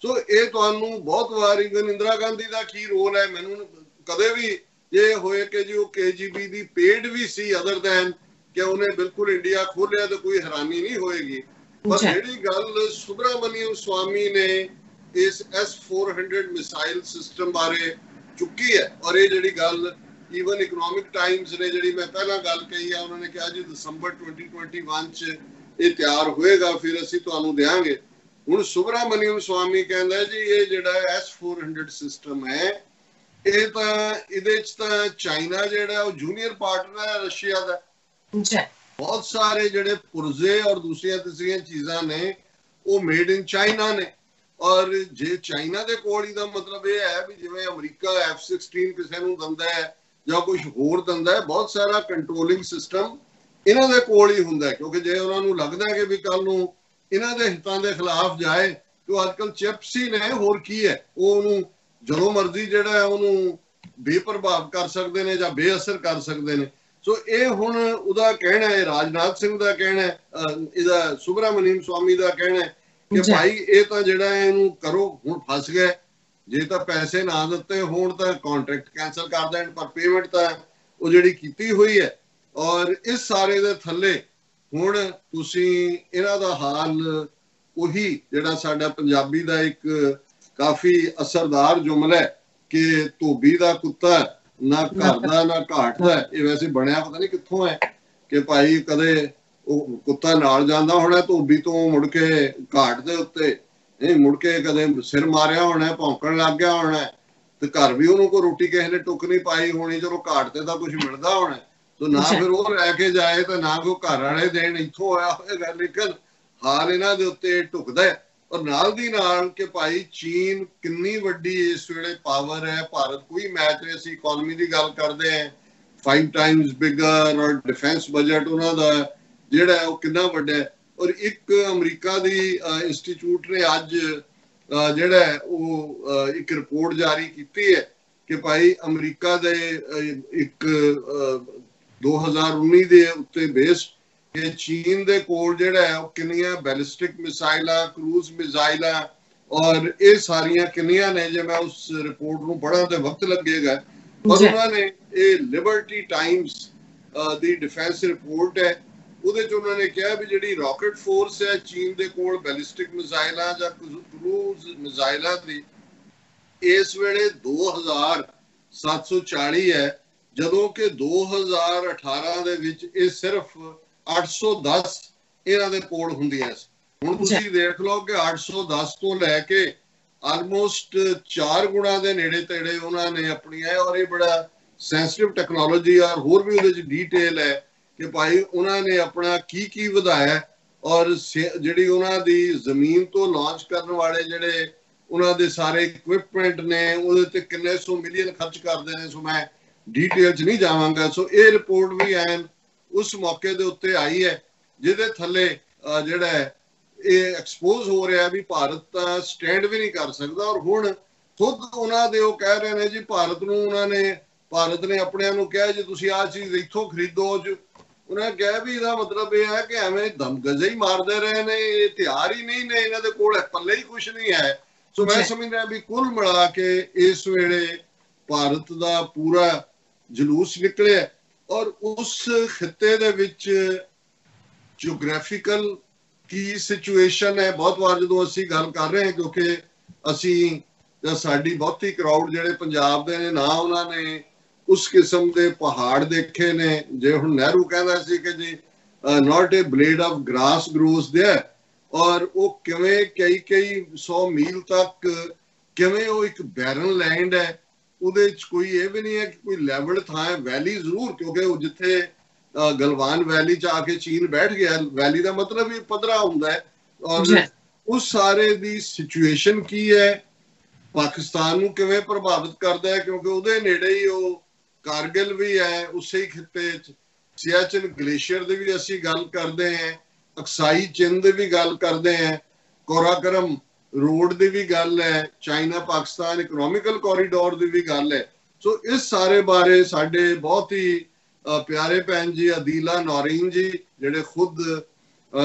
Speaker 2: ਸੋ ਇਹ ਤੁਹਾਨੂੰ ਬਹੁਤ ਵਾਰ ਇੰਦਰਾ ਗਾਂਧੀ ਦਾ ਕੀ ਰੋਲ ਹੈ, ਮੈਨੂੰ ਕਦੇ ਵੀ ਇਹ ਹੋਏ ਕਿ ਜੀ ਉਹ KGB ਦੀ ਪੇਡ ਵੀ ਸੀ ਅਦਰ ਦੈਨ ਕਿ ਉਹਨੇ ਬਿਲਕੁਲ ਇੰਡੀਆ ਖੋਲਿਆ, ਤਾਂ ਕੋਈ ਹੈਰਾਨੀ ਨਹੀਂ ਹੋਏਗੀ। ਪਰ ਜਿਹੜੀ ਗੱਲ ਸੁਬਰਾਮਨੀਅਮ ਸਵਾਮੀ ਨੇ ਇਸ S-400 ਮਿਸਾਈਲ ਸਿਸਟਮ ਬਾਰੇ ਚੁੱਕੀ ਹੈ, ਔਰ ਇਹ ਜਿਹੜੀ ਗੱਲ ਈਵਨ ਇਕਨੋਮਿਕ ਟਾਈਮਸ ਨੇ ਜਿਹੜੀ ਮੈਂ ਪਹਿਲਾਂ ਗੱਲ ਕਹੀ ਆ, ਉਹਨਾਂ ਨੇ ਕਿਹਾ ਜੀ ਦਸੰਬਰ 2021 ਚ ਇਹ ਤਿਆਰ ਹੋਏਗਾ, ਫਿਰ ਅਸੀਂ ਤੁਹਾਨੂੰ ਦਿਆਂਗੇ। ਹੁਣ ਸੁਬਰਾਮਨੀਅਮ ਸਵਾਮੀ ਕਹਿੰਦਾ ਜੀ ਇਹ ਜਿਹੜਾ S-400 ਸਿਸਟਮ ਹੈ, ਇਹ ਤਾਂ ਇਹਦੇ ਚ ਤਾਂ ਚਾਈਨਾ ਜਿਹੜਾ ਉਹ ਜੂਨੀਅਰ ਪਾਰਟਨਰ ਹੈ ਰਸ਼ੀਆ ਦਾ। ਬਹੁਤ ਸਾਰੇ ਜਿਹੜੇ ਪੁਰਜ਼ੇ ਔਰ ਦੂਸਰੀਆਂ ਤੀਸਰੀਆਂ ਚੀਜ਼ਾਂ ਨੇ ਉਹ ਮੇਡ ਇਨ ਚਾਈਨਾ ਨੇ। ਔਰ ਜੇ ਚਾਈਨਾ ਦੇ ਕੋਲ ਹੀ ਦਾ ਮਤਲਬ ਇਹ ਹੈ ਵੀ ਜਿਵੇਂ ਅਮਰੀਕਾ F-16 ਕਿਸੇ ਨੂੰ ਦਿੰਦਾ ਹੈ ਜਾਂ ਕੁਝ ਹੋਰ ਦਿੰਦਾ ਹੈ, ਬਹੁਤ ਸਾਰਾ ਕੰਟਰੋਲਿੰਗ ਸਿਸਟਮ ਇਹਨਾਂ ਦੇ ਕੋਲ ਹੀ ਹੁੰਦਾ, ਕਿਉਂਕਿ ਜੇ ਉਹਨਾਂ ਨੂੰ ਲੱਗਦਾ ਕਿ ਵੀ ਕੱਲ ਨੂੰ ਇਹਨਾਂ ਦੇ ਹਿੱਤਾਂ ਦੇ ਖਿਲਾਫ ਜਾਏ ਤੇ ਅੱਜ ਕੱਲ ਚਿਪਸ ਹੀ ਨੇ, ਹੋਰ ਕੀ ਹੈ, ਉਹ ਉਹਨੂੰ ਜਦੋਂ ਮਰਜ਼ੀ ਜਿਹੜਾ ਹੈ ਉਹਨੂੰ ਬੇਪਰਭਾਵ ਕਰ ਸਕਦੇ ਨੇ ਜਾਂ ਬੇਅਸਰ ਕਰ ਸਕਦੇ ਨੇ। ਸੋ ਇਹ ਹੁਣ ਉਹਦਾ ਕਹਿਣਾ ਹੈ, ਰਾਜਨਾਥ ਸਿੰਘ ਦਾ ਕਹਿਣਾ ਹੈ, ਇਹਦਾ ਸੁਬਰਾਮਨੀਅਮ ਸਵਾਮੀ ਦਾ ਕਹਿਣਾ ਹੈ ਕਿ ਭਾਈ ਇਹ ਤਾਂ ਜਿਹੜਾ ਇਹਨੂੰ ਕਰੋ, ਹੁਣ ਫਸ ਗਏ, ਜੇ ਤਾਂ ਪੈਸੇ ਨਾ ਦਿੱਤੇ ਹੋਣ ਤਾਂ ਕੰਟਰੈਕਟ ਕੈਂਸਲ ਕਰ ਦੇਣ, ਪਰ ਪੇਮੈਂਟ ਤਾਂ ਉਹ ਜਿਹੜੀ ਕੀਤੀ ਹੋਈ ਹੈ। ਔਰ ਇਸ ਸਾਰੇ ਦੇ ਥੱਲੇ ਹੁਣ ਤੁਸੀਂ ਇਹਨਾਂ ਦਾ ਹਾਲ ਉਹੀ ਜਿਹੜਾ ਸਾਡਾ ਪੰਜਾਬੀ ਦਾ ਇੱਕ ਕਾਫੀ ਅਸਰਦਾਰ ਜੁਮਲਾ ਹੈ ਕਿ ਧੋਬੀ ਦਾ ਕੁੱਤਾ ਨਾ ਘਰ ਦਾ ਨਾ ਘਾਟ ਦਾ। ਇਹ ਵੈਸੇ ਬਣਿਆ ਪਤਾ ਨਹੀਂ ਕਿੱਥੋਂ ਹੈ ਕਿ ਭਾਈ ਕਦੇ ਉਹ ਕੁੱਤਾ ਨਾਲ ਜਾਂਦਾ ਹੋਣਾ ਧੋਬੀ ਤੋਂ ਮੁੜ ਕੇ ਘਾਟ ਦੇ ਉੱਤੇ, ਨਹੀਂ ਮੁੜ ਕੇ ਕਦੇ ਸਿਰ ਮਾਰਿਆ ਹੋਣਾ, ਭੌਂਕਣ ਲੱਗ ਗਿਆ ਹੋਣਾ, ਤੇ ਘਰ ਵੀ ਉਹਨੂੰ ਕੋਈ ਰੋਟੀ ਕਿਸੇ ਨੇ ਟੁੱਕ ਨਹੀਂ ਪਾਈ ਹੋਣੀ, ਚਲੋ ਘਾਟ ਤੇ ਤਾਂ ਕੁਝ ਮਿਲਦਾ ਹੋਣਾ, ਤੇ ਨਾ ਫਿਰ ਉਹ ਲੈ ਕੇ ਜਾਏ ਤੇ ਨਾ ਕੋਈ ਘਰ ਵਾਲੇ ਦੇਣ, ਇੱਥੋਂ ਹੋਇਆ ਹੋਏਗਾ। ਲੇਕਿਨ ਹਾਲ ਇਹਨਾਂ ਦੇ ਉੱਤੇ ਢੁਕਦਾ ਹੈ। ਔਰ ਨਾਲ ਦੀ ਨਾਲ ਕਿ ਭਾਈ ਚੀਨ ਕਿੰਨੀ ਵੱਡੀ ਇਸ ਵੇਲੇ ਪਾਵਰ ਹੈ, ਭਾਰਤ ਕੋਈ ਮੈਚ ਨਹੀਂ। ਅਸੀਂ ਇਕਨੋਮੀ ਦੀ ਗੱਲ ਕਰਦੇ ਹਾਂ, 5 ਟਾਈਮਸ ਬਿਗਰ, ਔਰ ਡਿਫੈਂਸ ਬਜਟ ਉਹਨਾਂ ਦਾ ਜਿਹੜਾ ਉਹ ਕਿੰਨਾ ਵੱਡਾ ਹੈ। ਔਰ ਇੱਕ ਅਮਰੀਕਾ ਦੀ ਇੰਸਟੀਚਿਊਟ ਨੇ ਅੱਜ ਜਿਹੜਾ ਉਹ ਇੱਕ ਰਿਪੋਰਟ ਜਾਰੀ ਕੀਤੀ ਹੈ ਕਿ ਭਾਈ ਅਮਰੀਕਾ ਦੇ ਇੱਕ 2019 ਦੇ ਉੱਤੇ ਬੇਸਡ ਕਿ ਚੀਨ ਦੇ ਕੋਲ ਜਿਹੜਾ ਹੈ ਉਹ ਕਿੰਨੀਆਂ ਬੈਲਿਸਟਿਕ ਮਿਸਾਈਲਾਂ, ਕਰੂਜ਼ ਮਿਸਾਈਲਾਂ ਔਰ ਇਹ ਸਾਰੀਆਂ ਕਿੰਨੀਆਂ ਨੇ। ਜੇ ਮੈਂ ਉਸ ਰਿਪੋਰਟ ਨੂੰ ਪੜ੍ਹਾਂ ਤੇ ਵਕਤ ਲੱਗੇਗਾ, ਪਰ ਉਹਨਾਂ ਨੇ ਇਹ ਲਿਬਰਟੀ ਟਾਈਮਸ ਦੀ ਡਿਫੈਂਸ ਰਿਪੋਰਟ ਹੈ, ਉਹਦੇ ਚ ਉਹਨਾਂ ਨੇ ਕਿਹਾ ਵੀ ਜਿਹੜੀ ਰਾਕਟ ਫੋਰਸ ਹੈ ਚੀਨ ਦੇ ਕੋਲ ਬੈਲਿਸਟਿਕ ਮਿਸਾਈਲਾਂ ਜਾਂ ਕਰੂਜ਼ ਮਿਸਾਈਲਾਂ ਦੀ ਇਸ ਵੇਲੇ 2740 ਹੈ, ਜਦੋਂ ਕਿ 2018 ਦੇ ਵਿੱਚ ਇਹ ਸਿਰਫ 810 ਇਹਨਾਂ ਦੇ ਕੋਲ ਹੁੰਦੀਆਂ ਸੀ। ਹੁਣ ਤੁਸੀਂ ਦੇਖ ਲਓ ਕਿ 810 ਤੋਂ ਲੈ ਕੇ ਆਲਮੋਸਟ 4 ਗੁਣਾ ਦੇ ਨੇੜੇ ਤੇੜੇ ਉਹਨਾਂ ਨੇ ਆਪਣੀਆਂ, ਔਰ ਇਹ ਬੜਾ ਸੈਂਸਿਟਿਵ ਟੈਕਨੋਲੋਜੀ ਆ, ਹੋਰ ਵੀ ਉਹਦੇ ਚ ਡੀਟੇਲ ਹੈ ਕਿ ਭਾਈ ਉਹਨਾਂ ਨੇ ਆਪਣਾ ਕੀ ਵਧਾਇਆ, ਔਰ ਜਿਹੜੀ ਉਹਨਾਂ ਦੀ ਜ਼ਮੀਨ ਤੋਂ ਲਾਂਚ ਕਰਨ ਵਾਲੇ ਜਿਹੜੇ ਉਹਨਾਂ ਦੇ ਸਾਰੇ ਇਕਵਿਪਮੈਂਟ ਨੇ ਉਹਦੇ ਤੇ ਕਿੰਨੇ 100 ਮਿਲੀਅਨ ਖਰਚ ਕਰਦੇ ਨੇ। ਸੋ ਮੈਂ ਡੀਟੇਲ ਚ ਨਹੀਂ ਜਾਵਾਂਗਾ। ਸੋ ਇਹ ਰਿਪੋਰਟ ਵੀ ਐਨ ਉਸ ਮੌਕੇ ਦੇ ਉੱਤੇ ਆਈ ਹੈ ਜਿਹਦੇ ਥੱਲੇ ਜਿਹੜਾ ਇਹ ਐਕਸਪੋਜ਼ ਹੋ ਰਿਹਾ ਵੀ ਭਾਰਤ ਤਾਂ ਸਟੈਂਡ ਵੀ ਨਹੀਂ ਕਰ ਸਕਦਾ। ਔਰ ਹੁਣ ਖੁਦ ਉਹਨਾਂ ਦੇ ਉਹ ਕਹਿ ਰਹੇ ਨੇ ਜੀ ਭਾਰਤ ਨੇ ਆਪਣਿਆਂ ਨੂੰ ਕਿਹਾ ਜੀ ਤੁਸੀਂ ਆਹ ਚੀਜ਼ ਇੱਥੋਂ ਖਰੀਦੋ। ਉਹਨਾਂ ਕਿਹਾ ਵੀ ਇਹਦਾ ਮਤਲਬ ਇਹ ਹੈ ਕਿ ਐਵੇਂ ਦਮਗਜੇ ਹੀ ਮਾਰਦੇ ਰਹੇ ਨੇ, ਇਹ ਤਿਆਰ ਹੀ ਨਹੀਂ ਨੇ, ਇਹਨਾਂ ਦੇ ਕੋਲ ਪੱਲੇ ਹੀ ਕੁਛ ਨਹੀਂ ਹੈ। ਸੋ ਮੈਂ ਸਮਝਦਾ ਵੀ ਕੁੱਲ ਮਿਲਾ ਕੇ ਇਸ ਵੇਲੇ ਭਾਰਤ ਦਾ ਪੂਰਾ ਜਲੂਸ ਨਿਕਲਿਆ, ਔਰ ਉਸ ਖਿੱਤੇ ਦੇ ਵਿੱਚ ਜਿਓਗ੍ਰਾਫੀਕਲ ਕੀ ਸਿਚੁਏਸ਼ਨ ਹੈ। ਬਹੁਤ ਵਾਰ ਜਦੋਂ ਅਸੀਂ ਗੱਲ ਕਰ ਰਹੇ ਹਾਂ, ਕਿਉਂਕਿ ਅਸੀਂ ਜਾਂ ਸਾਡੀ ਬਹੁਤੀ ਕਰਾਊਡ ਜਿਹੜੇ ਪੰਜਾਬ ਦੇ ਨੇ, ਨਾ ਉਹਨਾਂ ਨੇ ਉਸ ਕਿਸਮ ਦੇ ਪਹਾੜ ਦੇਖੇ ਨੇ। ਜੇ ਹੁਣ ਨਹਿਰੂ ਕਹਿੰਦਾ ਸੀ ਕਿ ਜੀ not a blade of grass grows there, ਔਰ ਉਹ ਕਿਵੇਂ ਕਈ 100 ਮੀਲ ਤੱਕ ਕਿਵੇਂ ਉਹ ਇੱਕ ਬੈਰਨ ਲੈਂਡ ਹੈ, ਉਹਦੇ ਚ ਕੋਈ ਇਹ ਵੀ ਨਹੀਂ ਹੈ ਕਿ ਕੋਈ ਲੈਵਲ ਥਾਂ ਹੈ। ਵੈਲੀ ਜ਼ਰੂਰ, ਕਿਉਂਕਿ ਉਹ ਜਿੱਥੇ ਗਲਵਾਨ ਵੈਲੀ ਚ ਆ ਕੇ ਚੀਨ ਬੈਠ ਗਿਆ, ਵੈਲੀ ਦਾ ਮਤਲਬ ਵੀ ਪੱਧਰਾ ਹੁੰਦਾ ਹੈ। ਔਰ ਉਸ ਸਾਰੇ ਦੀ ਸਿਚੁਏਸ਼ਨ ਕੀ ਹੈ, ਪਾਕਿਸਤਾਨ ਨੂੰ ਕਿਵੇਂ ਪ੍ਰਭਾਵਿਤ ਕਰਦਾ ਹੈ, ਕਿਉਂਕਿ ਉਹਦੇ ਨੇੜੇ ਹੀ ਉਹ ਕਾਰਗਿਲ ਵੀ ਹੈ, ਉਸੇ ਹੀ ਖਿੱਤੇ ਚ ਸਿਆਚਿਨ ਗਲੇਸ਼ੀਅਰ ਦੀ ਵੀ ਅਸੀਂ ਗੱਲ ਕਰਦੇ ਹਾਂ, ਅਕਸਾਈ ਚਿੰਨ ਦੀ ਵੀ ਗੱਲ ਕਰਦੇ ਹਾਂ, ਕੋਰਾਕਰਮ ਰੋਡ ਦੀ ਵੀ ਗੱਲ ਹੈ, ਚਾਈਨਾ ਪਾਕਿਸਤਾਨ ਇਕਨੋਮਿਕਲ ਕੋਰੀਡੋਰ ਦੀ ਵੀ ਗੱਲ ਹੈ। ਸੋ ਇਸ ਸਾਰੇ ਬਾਰੇ ਸਾਡੇ ਬਹੁਤ ਹੀ ਪਿਆਰੇ ਭੈਣ ਜੀ ਅਦੀਲਾ ਨੌਰੀਨ ਜੀ, ਜਿਹੜੇ ਖੁਦ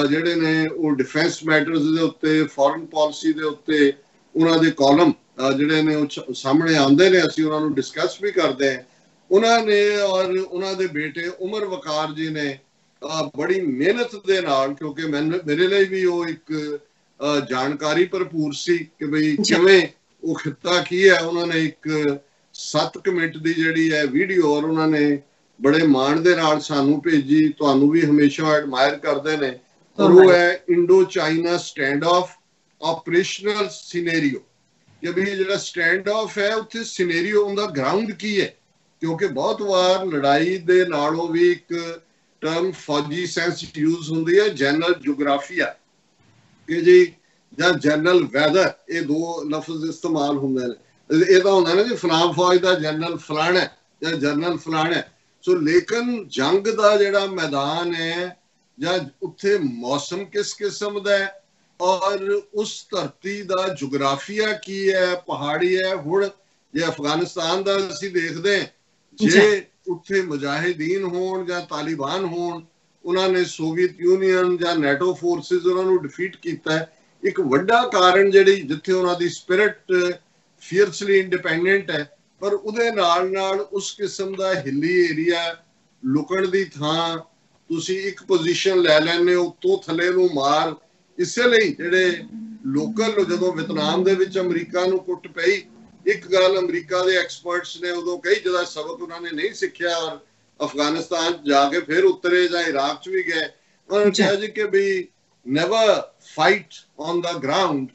Speaker 2: ਜਿਹੜੇ ਨੇ ਉਹ ਡਿਫੈਂਸ ਮੈਟਰਸ ਦੇ ਉੱਤੇ, ਫੋਰਨ ਪਾਲਿਸੀ ਦੇ ਉੱਤੇ ਉਹਨਾਂ ਦੇ ਕਾਲਮ ਜਿਹੜੇ ਨੇ ਉਹ ਸਾਹਮਣੇ ਆਉਂਦੇ ਨੇ, ਅਸੀਂ ਉਹਨਾਂ ਨੂੰ ਡਿਸਕਸ ਵੀ ਕਰਦੇ ਹਾਂ। ਉਹਨਾਂ ਨੇ ਔਰ ਉਹਨਾਂ ਦੇ ਬੇਟੇ ਉਮਰ ਵਕਾਰ ਜੀ ਨੇ ਬੜੀ ਮਿਹਨਤ ਦੇ ਨਾਲ, ਕਿਉਂਕਿ ਮੇਰੇ ਲਈ ਵੀ ਉਹ ਇੱਕ ਜਾਣਕਾਰੀ ਭਰਪੂਰ ਸੀ ਕਿ ਬਈ ਕਿਵੇਂ ਉਹ ਖਿੱਤਾ ਕੀ ਹੈ। ਉਹਨਾਂ ਨੇ ਇੱਕ 7 ਮਿੰਟ ਦੀ ਜਿਹੜੀ ਹੈ ਵੀਡੀਓ, ਔਰ ਉਹਨਾਂ ਨੇ ਬੜੇ ਮਾਣ ਦੇ ਨਾਲ ਸਾਨੂੰ ਭੇਜੀ। ਤੁਹਾਨੂੰ ਵੀ ਹਮੇਸ਼ਾ ਐਡਮਾਇਰ ਕਰਦੇ ਨੇ। ਔਰ ਉਹ ਹੈ Indo China stand of operational scenario, ਕਿ ਵੀ ਜਿਹੜਾ ਸਟੈਂਡ ਆਫ ਹੈ ਉੱਥੇ ਸਿਨੈਰੀਓ ਉਹਦਾ ਗਰਾਊਂਡ ਕੀ ਹੈ, ਕਿਉਂਕਿ ਬਹੁਤ ਵਾਰ ਲੜਾਈ ਦੇ ਨਾਲੋਂ ਵੀ ਇੱਕ ਟਰਮ ਫੌਜੀ ਸੈਂਸ ਯੂਜ਼ ਹੁੰਦੀ ਹੈ, ਜਨਰਲ ਜੋਗਰਾਫੀਆ ਕਿ ਜੀ, ਜਾਂ ਜਨਰਲ ਵੈਦਰ, ਇਹ ਦੋ ਲਫ਼ਜ਼ ਇਸਤੇਮਾਲ ਹੁੰਦੇ ਨੇ। ਇਹ ਤਾਂ ਹੁੰਦਾ ਨਾ ਜੀ ਫਲਾਣ ਫੌਜ ਦਾ ਜਨਰਲ ਫਲਾਣਾ ਜਾਂ ਜਨਰਲ ਫਲਾਣਾ। ਸੋ ਲੇਕਿਨ ਜੰਗ ਦਾ ਜਿਹੜਾ ਮੈਦਾਨ ਹੈ ਜਾਂ ਉੱਥੇ ਮੌਸਮ ਕਿਸ ਕਿਸਮ ਦਾ ਹੈ, ਔਰ ਉਸ ਧਰਤੀ ਦਾ ਜੋਗਰਾਫੀਆ ਕੀ ਹੈ, ਪਹਾੜੀ ਹੈ। ਹੁਣ ਜੇ ਅਫਗਾਨਿਸਤਾਨ ਦਾ ਅਸੀਂ ਦੇਖਦੇ ਹਾਂ, ਜੇ ਉੱਥੇ ਮੁਜਾਹਿਦੀਨ ਹੋਣ ਜਾਂ ਤਾਲਿਬਾਨ ਹੋਣ, ਉਹਨਾਂ ਨੇ ਸੋਵੀਅਤ ਯੂਨੀਅਨ ਜਾਂ ਨੈਟੋ ਫੋਰਸਿਸ ਉਹਨਾਂ ਨੂੰ ਡਿਫੀਟ ਕੀਤਾ ਹੈ। ਇੱਕ ਵੱਡਾ ਕਾਰਨ ਜਿਹੜੀ ਜਿੱਥੇ ਉਹਨਾਂ ਦੀ ਸਪਿਰਿਟ ਫੀਅਰਸਲੀ ਇੰਡੀਪੈਂਡੈਂਟ ਹੈ, ਪਰ ਉਹਦੇ ਨਾਲ ਨਾਲ ਉਸ ਕਿਸਮ ਦਾ ਹਿੱਲੀ ਏਰੀਆ, ਲੁਕਣ ਦੀ ਥਾਂ, ਤੁਸੀਂ ਇੱਕ ਪੋਜੀਸ਼ਨ ਲੈ ਲੈਂਦੇ ਹੋ, ਉੱਤੋਂ ਥੱਲੇ ਨੂੰ ਮਾਰ। ਇਸੇ ਲਈ ਜਿਹੜੇ ਲੋਕਲ, ਜਦੋਂ ਵਿਤਨਾਮ ਦੇ ਵਿੱਚ ਅਮਰੀਕਾ ਨੂੰ ਕੁੱਟ ਪਈ, ਇੱਕ ਗੱਲ ਅਮਰੀਕਾ ਦੇ ਐਕਸਪਰਟਸ ਨੇ ਉਦੋਂ ਕਹੀ, ਜਿਹਦਾ ਸਬਕ ਉਹਨਾਂ ਨੇ ਨਹੀਂ ਸਿੱਖਿਆ ਔਰ ਅਫਗਾਨਿਸਤਾਨ ਜਾ ਕੇ ਫਿਰ ਉਤਰੇ ਜਾਂ ਇਰਾਕ ਚ ਵੀ ਗਏ, ਉਹਨਾਂ ਨੇ ਕਿਹਾ ਜੀ ਕਿ we never fight on the ground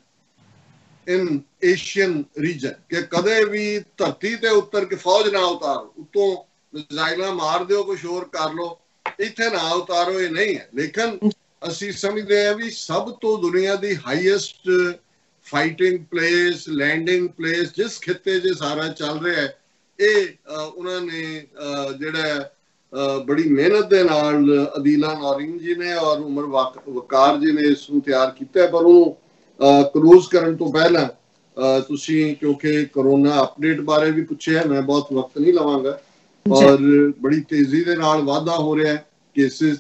Speaker 2: in Asian region, ਕਿ ਕਦੇ ਵੀ ਧਰਤੀ ਤੇ ਉੱਤਰ ਕੇ ਫੌਜ ਨਾ ਉਤਾਰੋ, ਉੱਤੋਂ ਮਿਜ਼ਾਈਲਾਂ ਮਾਰ ਦਿਓ, ਕੁਛ ਹੋਰ ਕਰ ਲਓ, ਇੱਥੇ ਨਾ ਉਤਾਰੋ। ਇਹ ਨਹੀਂ ਹੈ। ਲੇਕਿਨ ਅਸੀਂ ਸਮਝਦੇ ਹਾਂ ਵੀ ਸਭ ਤੋਂ ਦੁਨੀਆ ਦੀ highest fighting place, landing place ਜਿਸ ਖਿੱਤੇ 'ਚ ਸਾਰਾ ਚੱਲ ਰਿਹਾ ਹੈ, ਇਹ ਉਹਨਾਂ ਨੇ ਜਿਹੜਾ ਬੜੀ ਮਿਹਨਤ ਦੇ ਨਾਲ ਅਦੀਲਾ ਨੌਰੀਨ ਜੀ ਨੇ ਔਰ ਉਮਰ ਵਕਾਰ ਜੀ ਨੇ ਇਸ ਨੂੰ ਤਿਆਰ ਕੀਤਾ। ਪਰ ਉਹ ਕਰੂਜ਼ ਕਰਨ ਤੋਂ ਪਹਿਲਾਂ ਤੁਸੀਂ, ਕਿਉਂਕਿ ਕਰੋਨਾ ਅਪਡੇਟ ਬਾਰੇ ਵੀ ਪੁੱਛਿਆ, ਮੈਂ ਬਹੁਤ ਵਕਤ ਨਹੀਂ ਲਵਾਂਗਾ। ਔਰ ਬੜੀ ਤੇਜ਼ੀ ਦੇ ਨਾਲ ਵਾਧਾ ਹੋ ਰਿਹਾ ਹੈ ਕੇਸਿਸ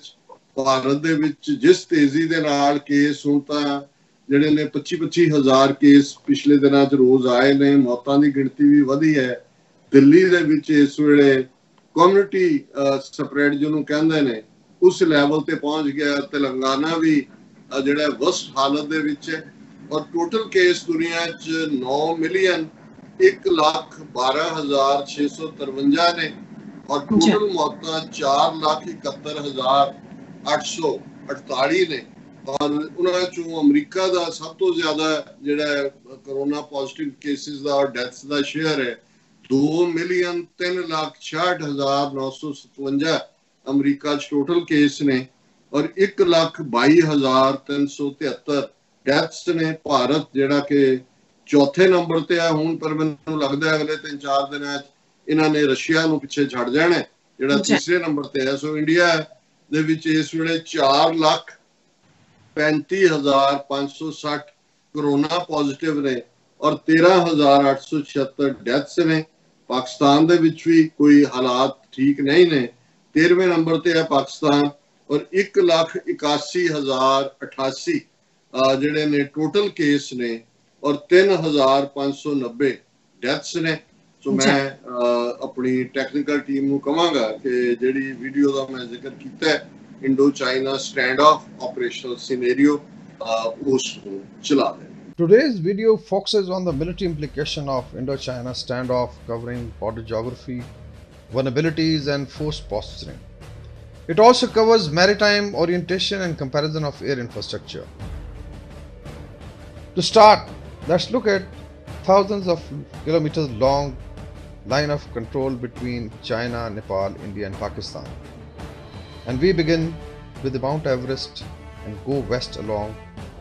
Speaker 2: ਭਾਰਤ ਦੇ ਵਿੱਚ। ਜਿਸ ਤੇਜ਼ੀ ਦੇ ਨਾਲ ਕੇਸ ਹੁਣ ਤਾਂ ਜਿਹੜੇ ਨੇ 25-25 ਹਜ਼ਾਰ ਕੇਸ ਪਿਛਲੇ ਦਿਨਾਂ 'ਚ ਰੋਜ਼ ਆਏ ਨੇ, ਮੌਤਾਂ ਦੀ ਗਿਣਤੀ ਵੀ ਵਧੀ ਹੈ। ਦਿੱਲੀ ਦੇ ਵਿੱਚ ਇਸ ਵੇਲੇ ਕਮਿਊਨਿਟੀ ਸਪਰੈਡ ਜਿਹਨੂੰ ਕਹਿੰਦੇ ਨੇ, ਉਸ ਲੈਵਲ ਤੇ ਪਹੁੰਚ ਗਿਆ। ਤੇਲੰਗਾਨਾ ਵੀ ਜਿਹੜਾ ਵਸਟ ਹਾਲਤ ਦੇ ਵਿੱਚ ਹੈ। ਔਰ ਟੋਟਲ ਕੇਸ ਦੁਨੀਆ 'ਚ 9,12,653 ਨੇ, ਔਰ ਟੋਟਲ ਮੌਤਾਂ 4,71,848 ਨੇ। ਔਰ ਉਹਨਾਂ ਚੋਂ ਅਮਰੀਕਾ ਦਾ ਸਭ ਤੋਂ ਜ਼ਿਆਦਾ ਜਿਹੜਾ ਕਰੋਨਾ ਪੋਜ਼ਿਟਿਵ ਕੇਸਿਸ ਦਾ ਔਰ ਡੈਥਸ ਦਾ ਸ਼ੇਅਰ ਹੈ। 2,03,66,957 ਅਮਰੀਕਾ 'ਚ ਟੋਟਲ ਕੇਸ ਨੇ, ਔਰ 1,22,373 ਡੈਥਸ ਨੇ। ਭਾਰਤ ਜਿਹੜਾ ਕਿ ਚੌਥੇ ਨੰਬਰ ਤੇ ਹੈ ਹੁਣ, ਪਰ ਮੈਨੂੰ ਲੱਗਦਾ ਅਗਲੇ 3-4 ਦਿਨਾਂ 'ਚ ਇਹਨਾਂ ਨੇ ਰਸ਼ੀਆ ਨੂੰ ਪਿੱਛੇ ਛੱਡ ਜਾਣਾ, ਜਿਹੜਾ ਤੀਸਰੇ ਨੰਬਰ ਤੇ ਹੈ। ਸੋ ਇੰਡੀਆ ਦੇ ਵਿੱਚ ਇਸ ਵੇਲੇ 4,35,560 ਕਰੋਨਾ ਪੋਜ਼ਿਟਿਵ ਨੇ ਔਰ 13,876 ਡੈਥਸ ਨੇ। ਪਾਕਿਸਤਾਨ ਦੇ ਵਿੱਚ ਵੀ ਕੋਈ ਹਾਲਾਤ ਠੀਕ ਨਹੀਂ ਨੇ। 13ਵੇਂ ਨੰਬਰ ਤੇ ਹੈ ਪਾਕਿਸਤਾਨ, ਔਰ 1,81,088 ਜਿਹੜੇ ਨੇ ਟੋਟਲ ਕੇਸ ਨੇ, ਔਰ 3,590 ਡੈਥਸ ਨੇ। ਸੋ ਮੈਂ ਆਪਣੀ ਟੈਕਨੀਕਲ ਟੀਮ ਨੂੰ ਕਹਾਂਗਾ ਕਿ ਜਿਹੜੀ ਵੀਡੀਓ ਦਾ ਮੈਂ ਜ਼ਿਕਰ ਕੀਤਾ Indo China stand of operational scenario ਉਸ ਨੂੰ ਚਲਾ ਦੇਣ।
Speaker 3: Today's video focuses on the military implication of Indo-China standoff, covering border geography, vulnerabilities and force posturing. It also covers maritime orientation and comparison of air infrastructure. To start, let's look at thousands of kilometers long line of control between China, Nepal, India and Pakistan. And we begin with the Mount Everest and go west along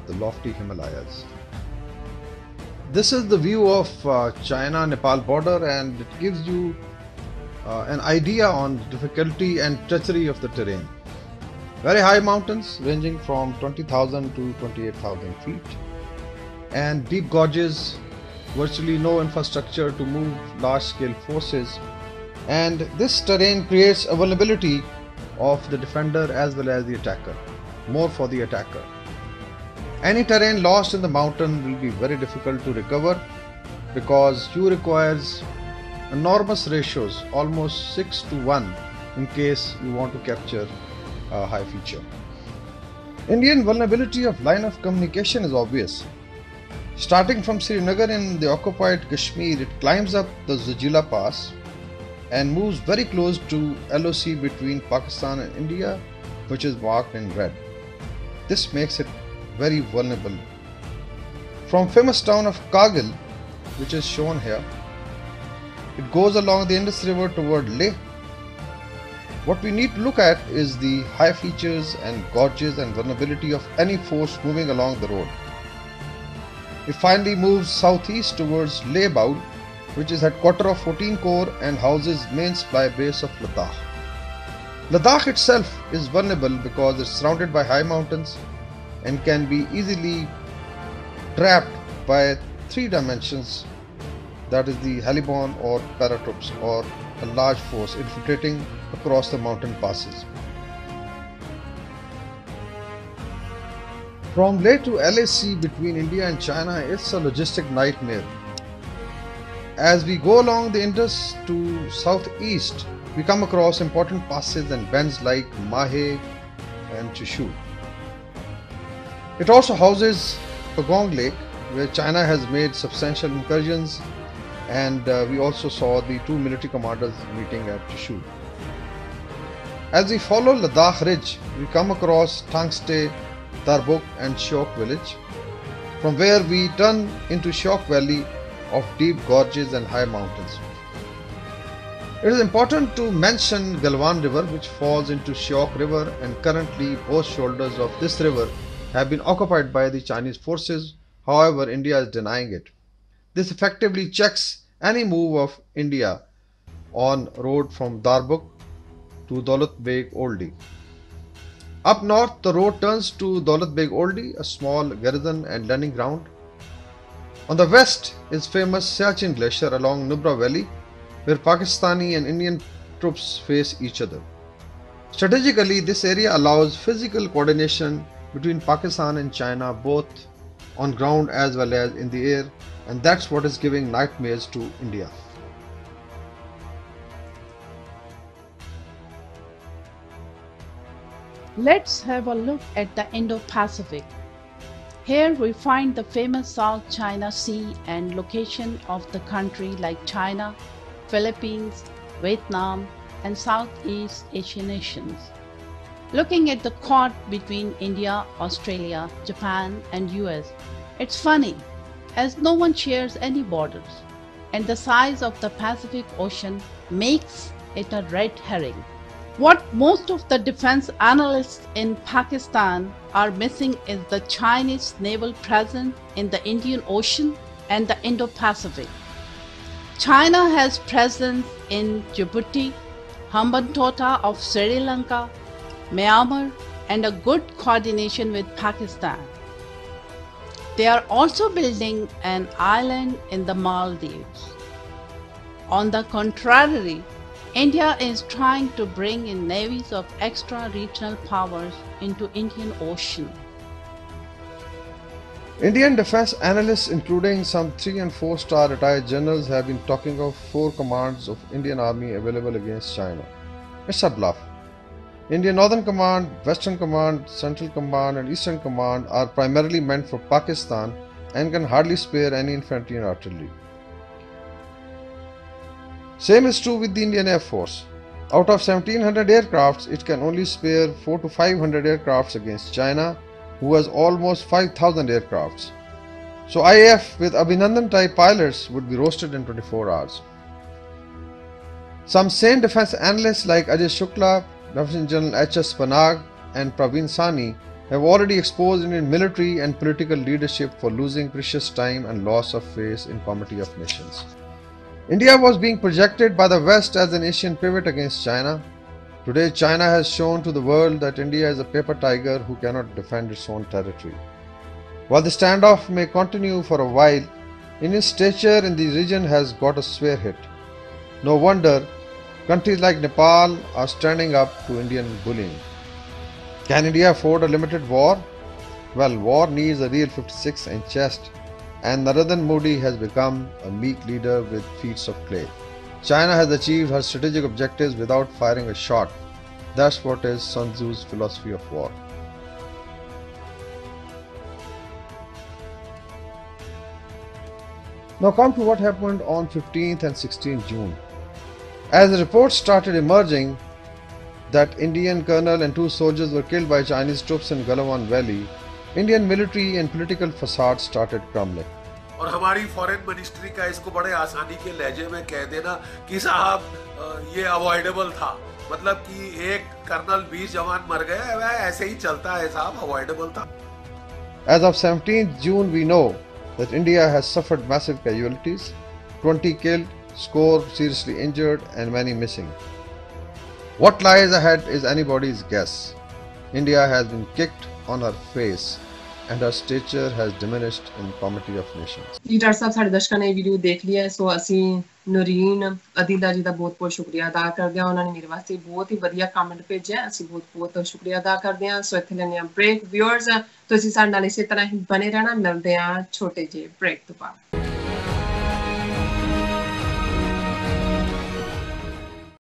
Speaker 3: the lofty Himalayas. This is the view of China-Nepal border, and it gives you an idea on the difficulty and treachery of the terrain. Very high mountains ranging from 20,000 to 28,000 feet, and deep gorges, virtually no infrastructure to move large-scale forces, and this terrain creates a vulnerability of the defender as well as the attacker, more for the attacker. Any terrain lost in the mountain will be very difficult to recover because you requires enormous ratios, almost 6 to 1 in case you want to capture a high feature. Indian vulnerability of line of communication is obvious. Starting from Srinagar in the occupied Kashmir, it climbs up the Zojila Pass and moves very close to LOC between Pakistan and India, which is marked in red. This makes it very vulnerable. From famous town of Kargil, which is shown here, it goes along the Indus River toward Leh. What we need to look at is the high features and gorges and vulnerability of any force moving along the road. It finally moves southeast towards Leh Baul, which is headquarters of 14 Corps and houses main supply base of Ladakh. Ladakh itself is vulnerable because it's surrounded by high mountains and can be easily trapped by 3 dimensions, that is the Haliborn or paratroops or a large force infiltrating across the mountain passes. From Leh to LAC between India and China, it's a logistic nightmare. As we go along the Indus to southeast, we come across important passes and bends like Mahe and Chishu. It also houses Pagong Lake, where China has made substantial incursions, and we also saw the 2 military commanders meeting at Chishu. As we follow Ladakh Ridge, we come across Tangste, Darbuk and Shiok village, from where we turn into Shiok Valley of deep gorges and high mountains. It is important to mention Galwan River, which falls into Shiok River, and currently both shoulders of this river have been occupied by the Chinese forces. However, India is denying it. This effectively checks any move of India on road from Darbuk to Daulat Beg Oldi. Up north, the road turns to Daulat Beg Oldi, a small garrison and landing ground. On the west is famous Siachen Glacier along Nubra Valley, where Pakistani and Indian troops face each other. Strategically, this area allows physical coordination between Pakistan and China, both on ground as well as in the air, and that's what is giving nightmares to India.
Speaker 4: Let's have a look at the Indo-Pacific. Here we find the famous South China Sea and location of the country like China, Philippines, Vietnam and Southeast Asian nations. Looking at the chord between India, Australia, Japan and US, it's funny as no one shares any borders, and the size of the Pacific Ocean makes it a red herring. What most of the defense analysts in Pakistan are missing is the Chinese naval presence in the Indian Ocean and the Indo-Pacific. China has presence in Djibouti, Hambantota of Sri Lanka, Myanmar and a good coordination with Pakistan. They are also building an island in the Maldives. On the contrary, India is trying to bring in navies of extra-regional powers into Indian Ocean.
Speaker 3: Indian defense analysts, including some 3- and 4-star retired generals, have been talking of 4 commands of Indian Army available against China. It's a bluff. Indian Northern Command, Western Command, Central Command and Eastern Command are primarily meant for Pakistan and can hardly spare any infantry and artillery. Same is true with the Indian Air Force. Out of 1700 aircrafts, it can only spare 400 to 500 aircrafts against China, who has almost 5000 aircrafts. So IAF with Abhinandan type pilots would be roasted in 24 hours. Some sane defense analysts like Ajay Shukla, Lieutenant General H.S. Panag and Praveen Sani have already exposed Indian military and political leadership for losing precious time and loss of face in Committee of Nations. India was being projected by the West as an Asian pivot against China. Today, China has shown to the world that India is a paper tiger who cannot defend its own territory. While the standoff may continue for a while, India's stature in the region has got a swear hit. No wonder countries like Nepal are standing up to Indian bullying. Can India afford a limited war? Well, war needs a real 56-inch chest, and Narendra Modi has become a meek leader with feet of clay. China has achieved her strategic objectives without firing a shot. That's what is Sun Tzu's philosophy of war. Now come to what happened on 15th and 16th June. As the reports started emerging that Indian colonel and 2 soldiers were killed by Chinese troops in Galwan Valley, Indian military and political facade started crumbling.
Speaker 5: और हमारी फॉरेन मिनिस्ट्री का इसको बड़े आसानी के लहजे में कह देना कि साहब ये अवॉइडेबल था, मतलब कि एक कर्नल 20 जवान मर गए, वह ऐसे ही चलता है साहब, अवॉइडेबल था.
Speaker 3: As of 17th June, we know that India has suffered massive casualties, 20 killed, score seriously injured and many missing. What lies ahead is anybody's guess. India has been kicked on her face and her stature has diminished in Committee of Nations.
Speaker 1: ਜੀ ਡਾਕਟਰ ਸਾਹਿਬ, ਸਾਡੇ ਦਰਸ਼ਕਾਂ ਨੇ ਇਹ ਵੀਡੀਓ ਦੇਖ ਲਿਆ ਹੈ, ਸੋ ਅਸੀਂ ਨੂਰੀਨ ਅਦੀਲਾ ਜੀ ਦਾ ਬਹੁਤ-ਬਹੁਤ ਸ਼ੁਕਰੀਆ ਅਦਾ ਕਰਦੇ ਹਾਂ। ਉਹਨਾਂ ਨੇ ਮੇਰੇ ਵਾਸਤੇ ਬਹੁਤ ਹੀ ਵਧੀਆ ਕਮੈਂਟ ਭੇਜਿਆ, ਅਸੀਂ ਬਹੁਤ-ਬਹੁਤ ਸ਼ੁਕਰੀਆ ਅਦਾ ਕਰਦੇ ਹਾਂ। ਸੋ ਇੱਥੇ ਲੈਂਦੇ ਹਾਂ ਬ੍ਰੇਕ। ਵਿਊਅਰਸ, ਤੁਸੀਂ ਸਾਡੇ ਨਾਲ ਇਸੇ ਤਰ੍ਹਾਂ ਹੀ ਬਣੇ ਰਹਿਣਾ, ਮਿਲਦੇ ਹਾਂ ਛੋਟੇ ਜਿਹੇ ਬ੍ਰੇਕ ਤੋਂ ਬਾਅਦ।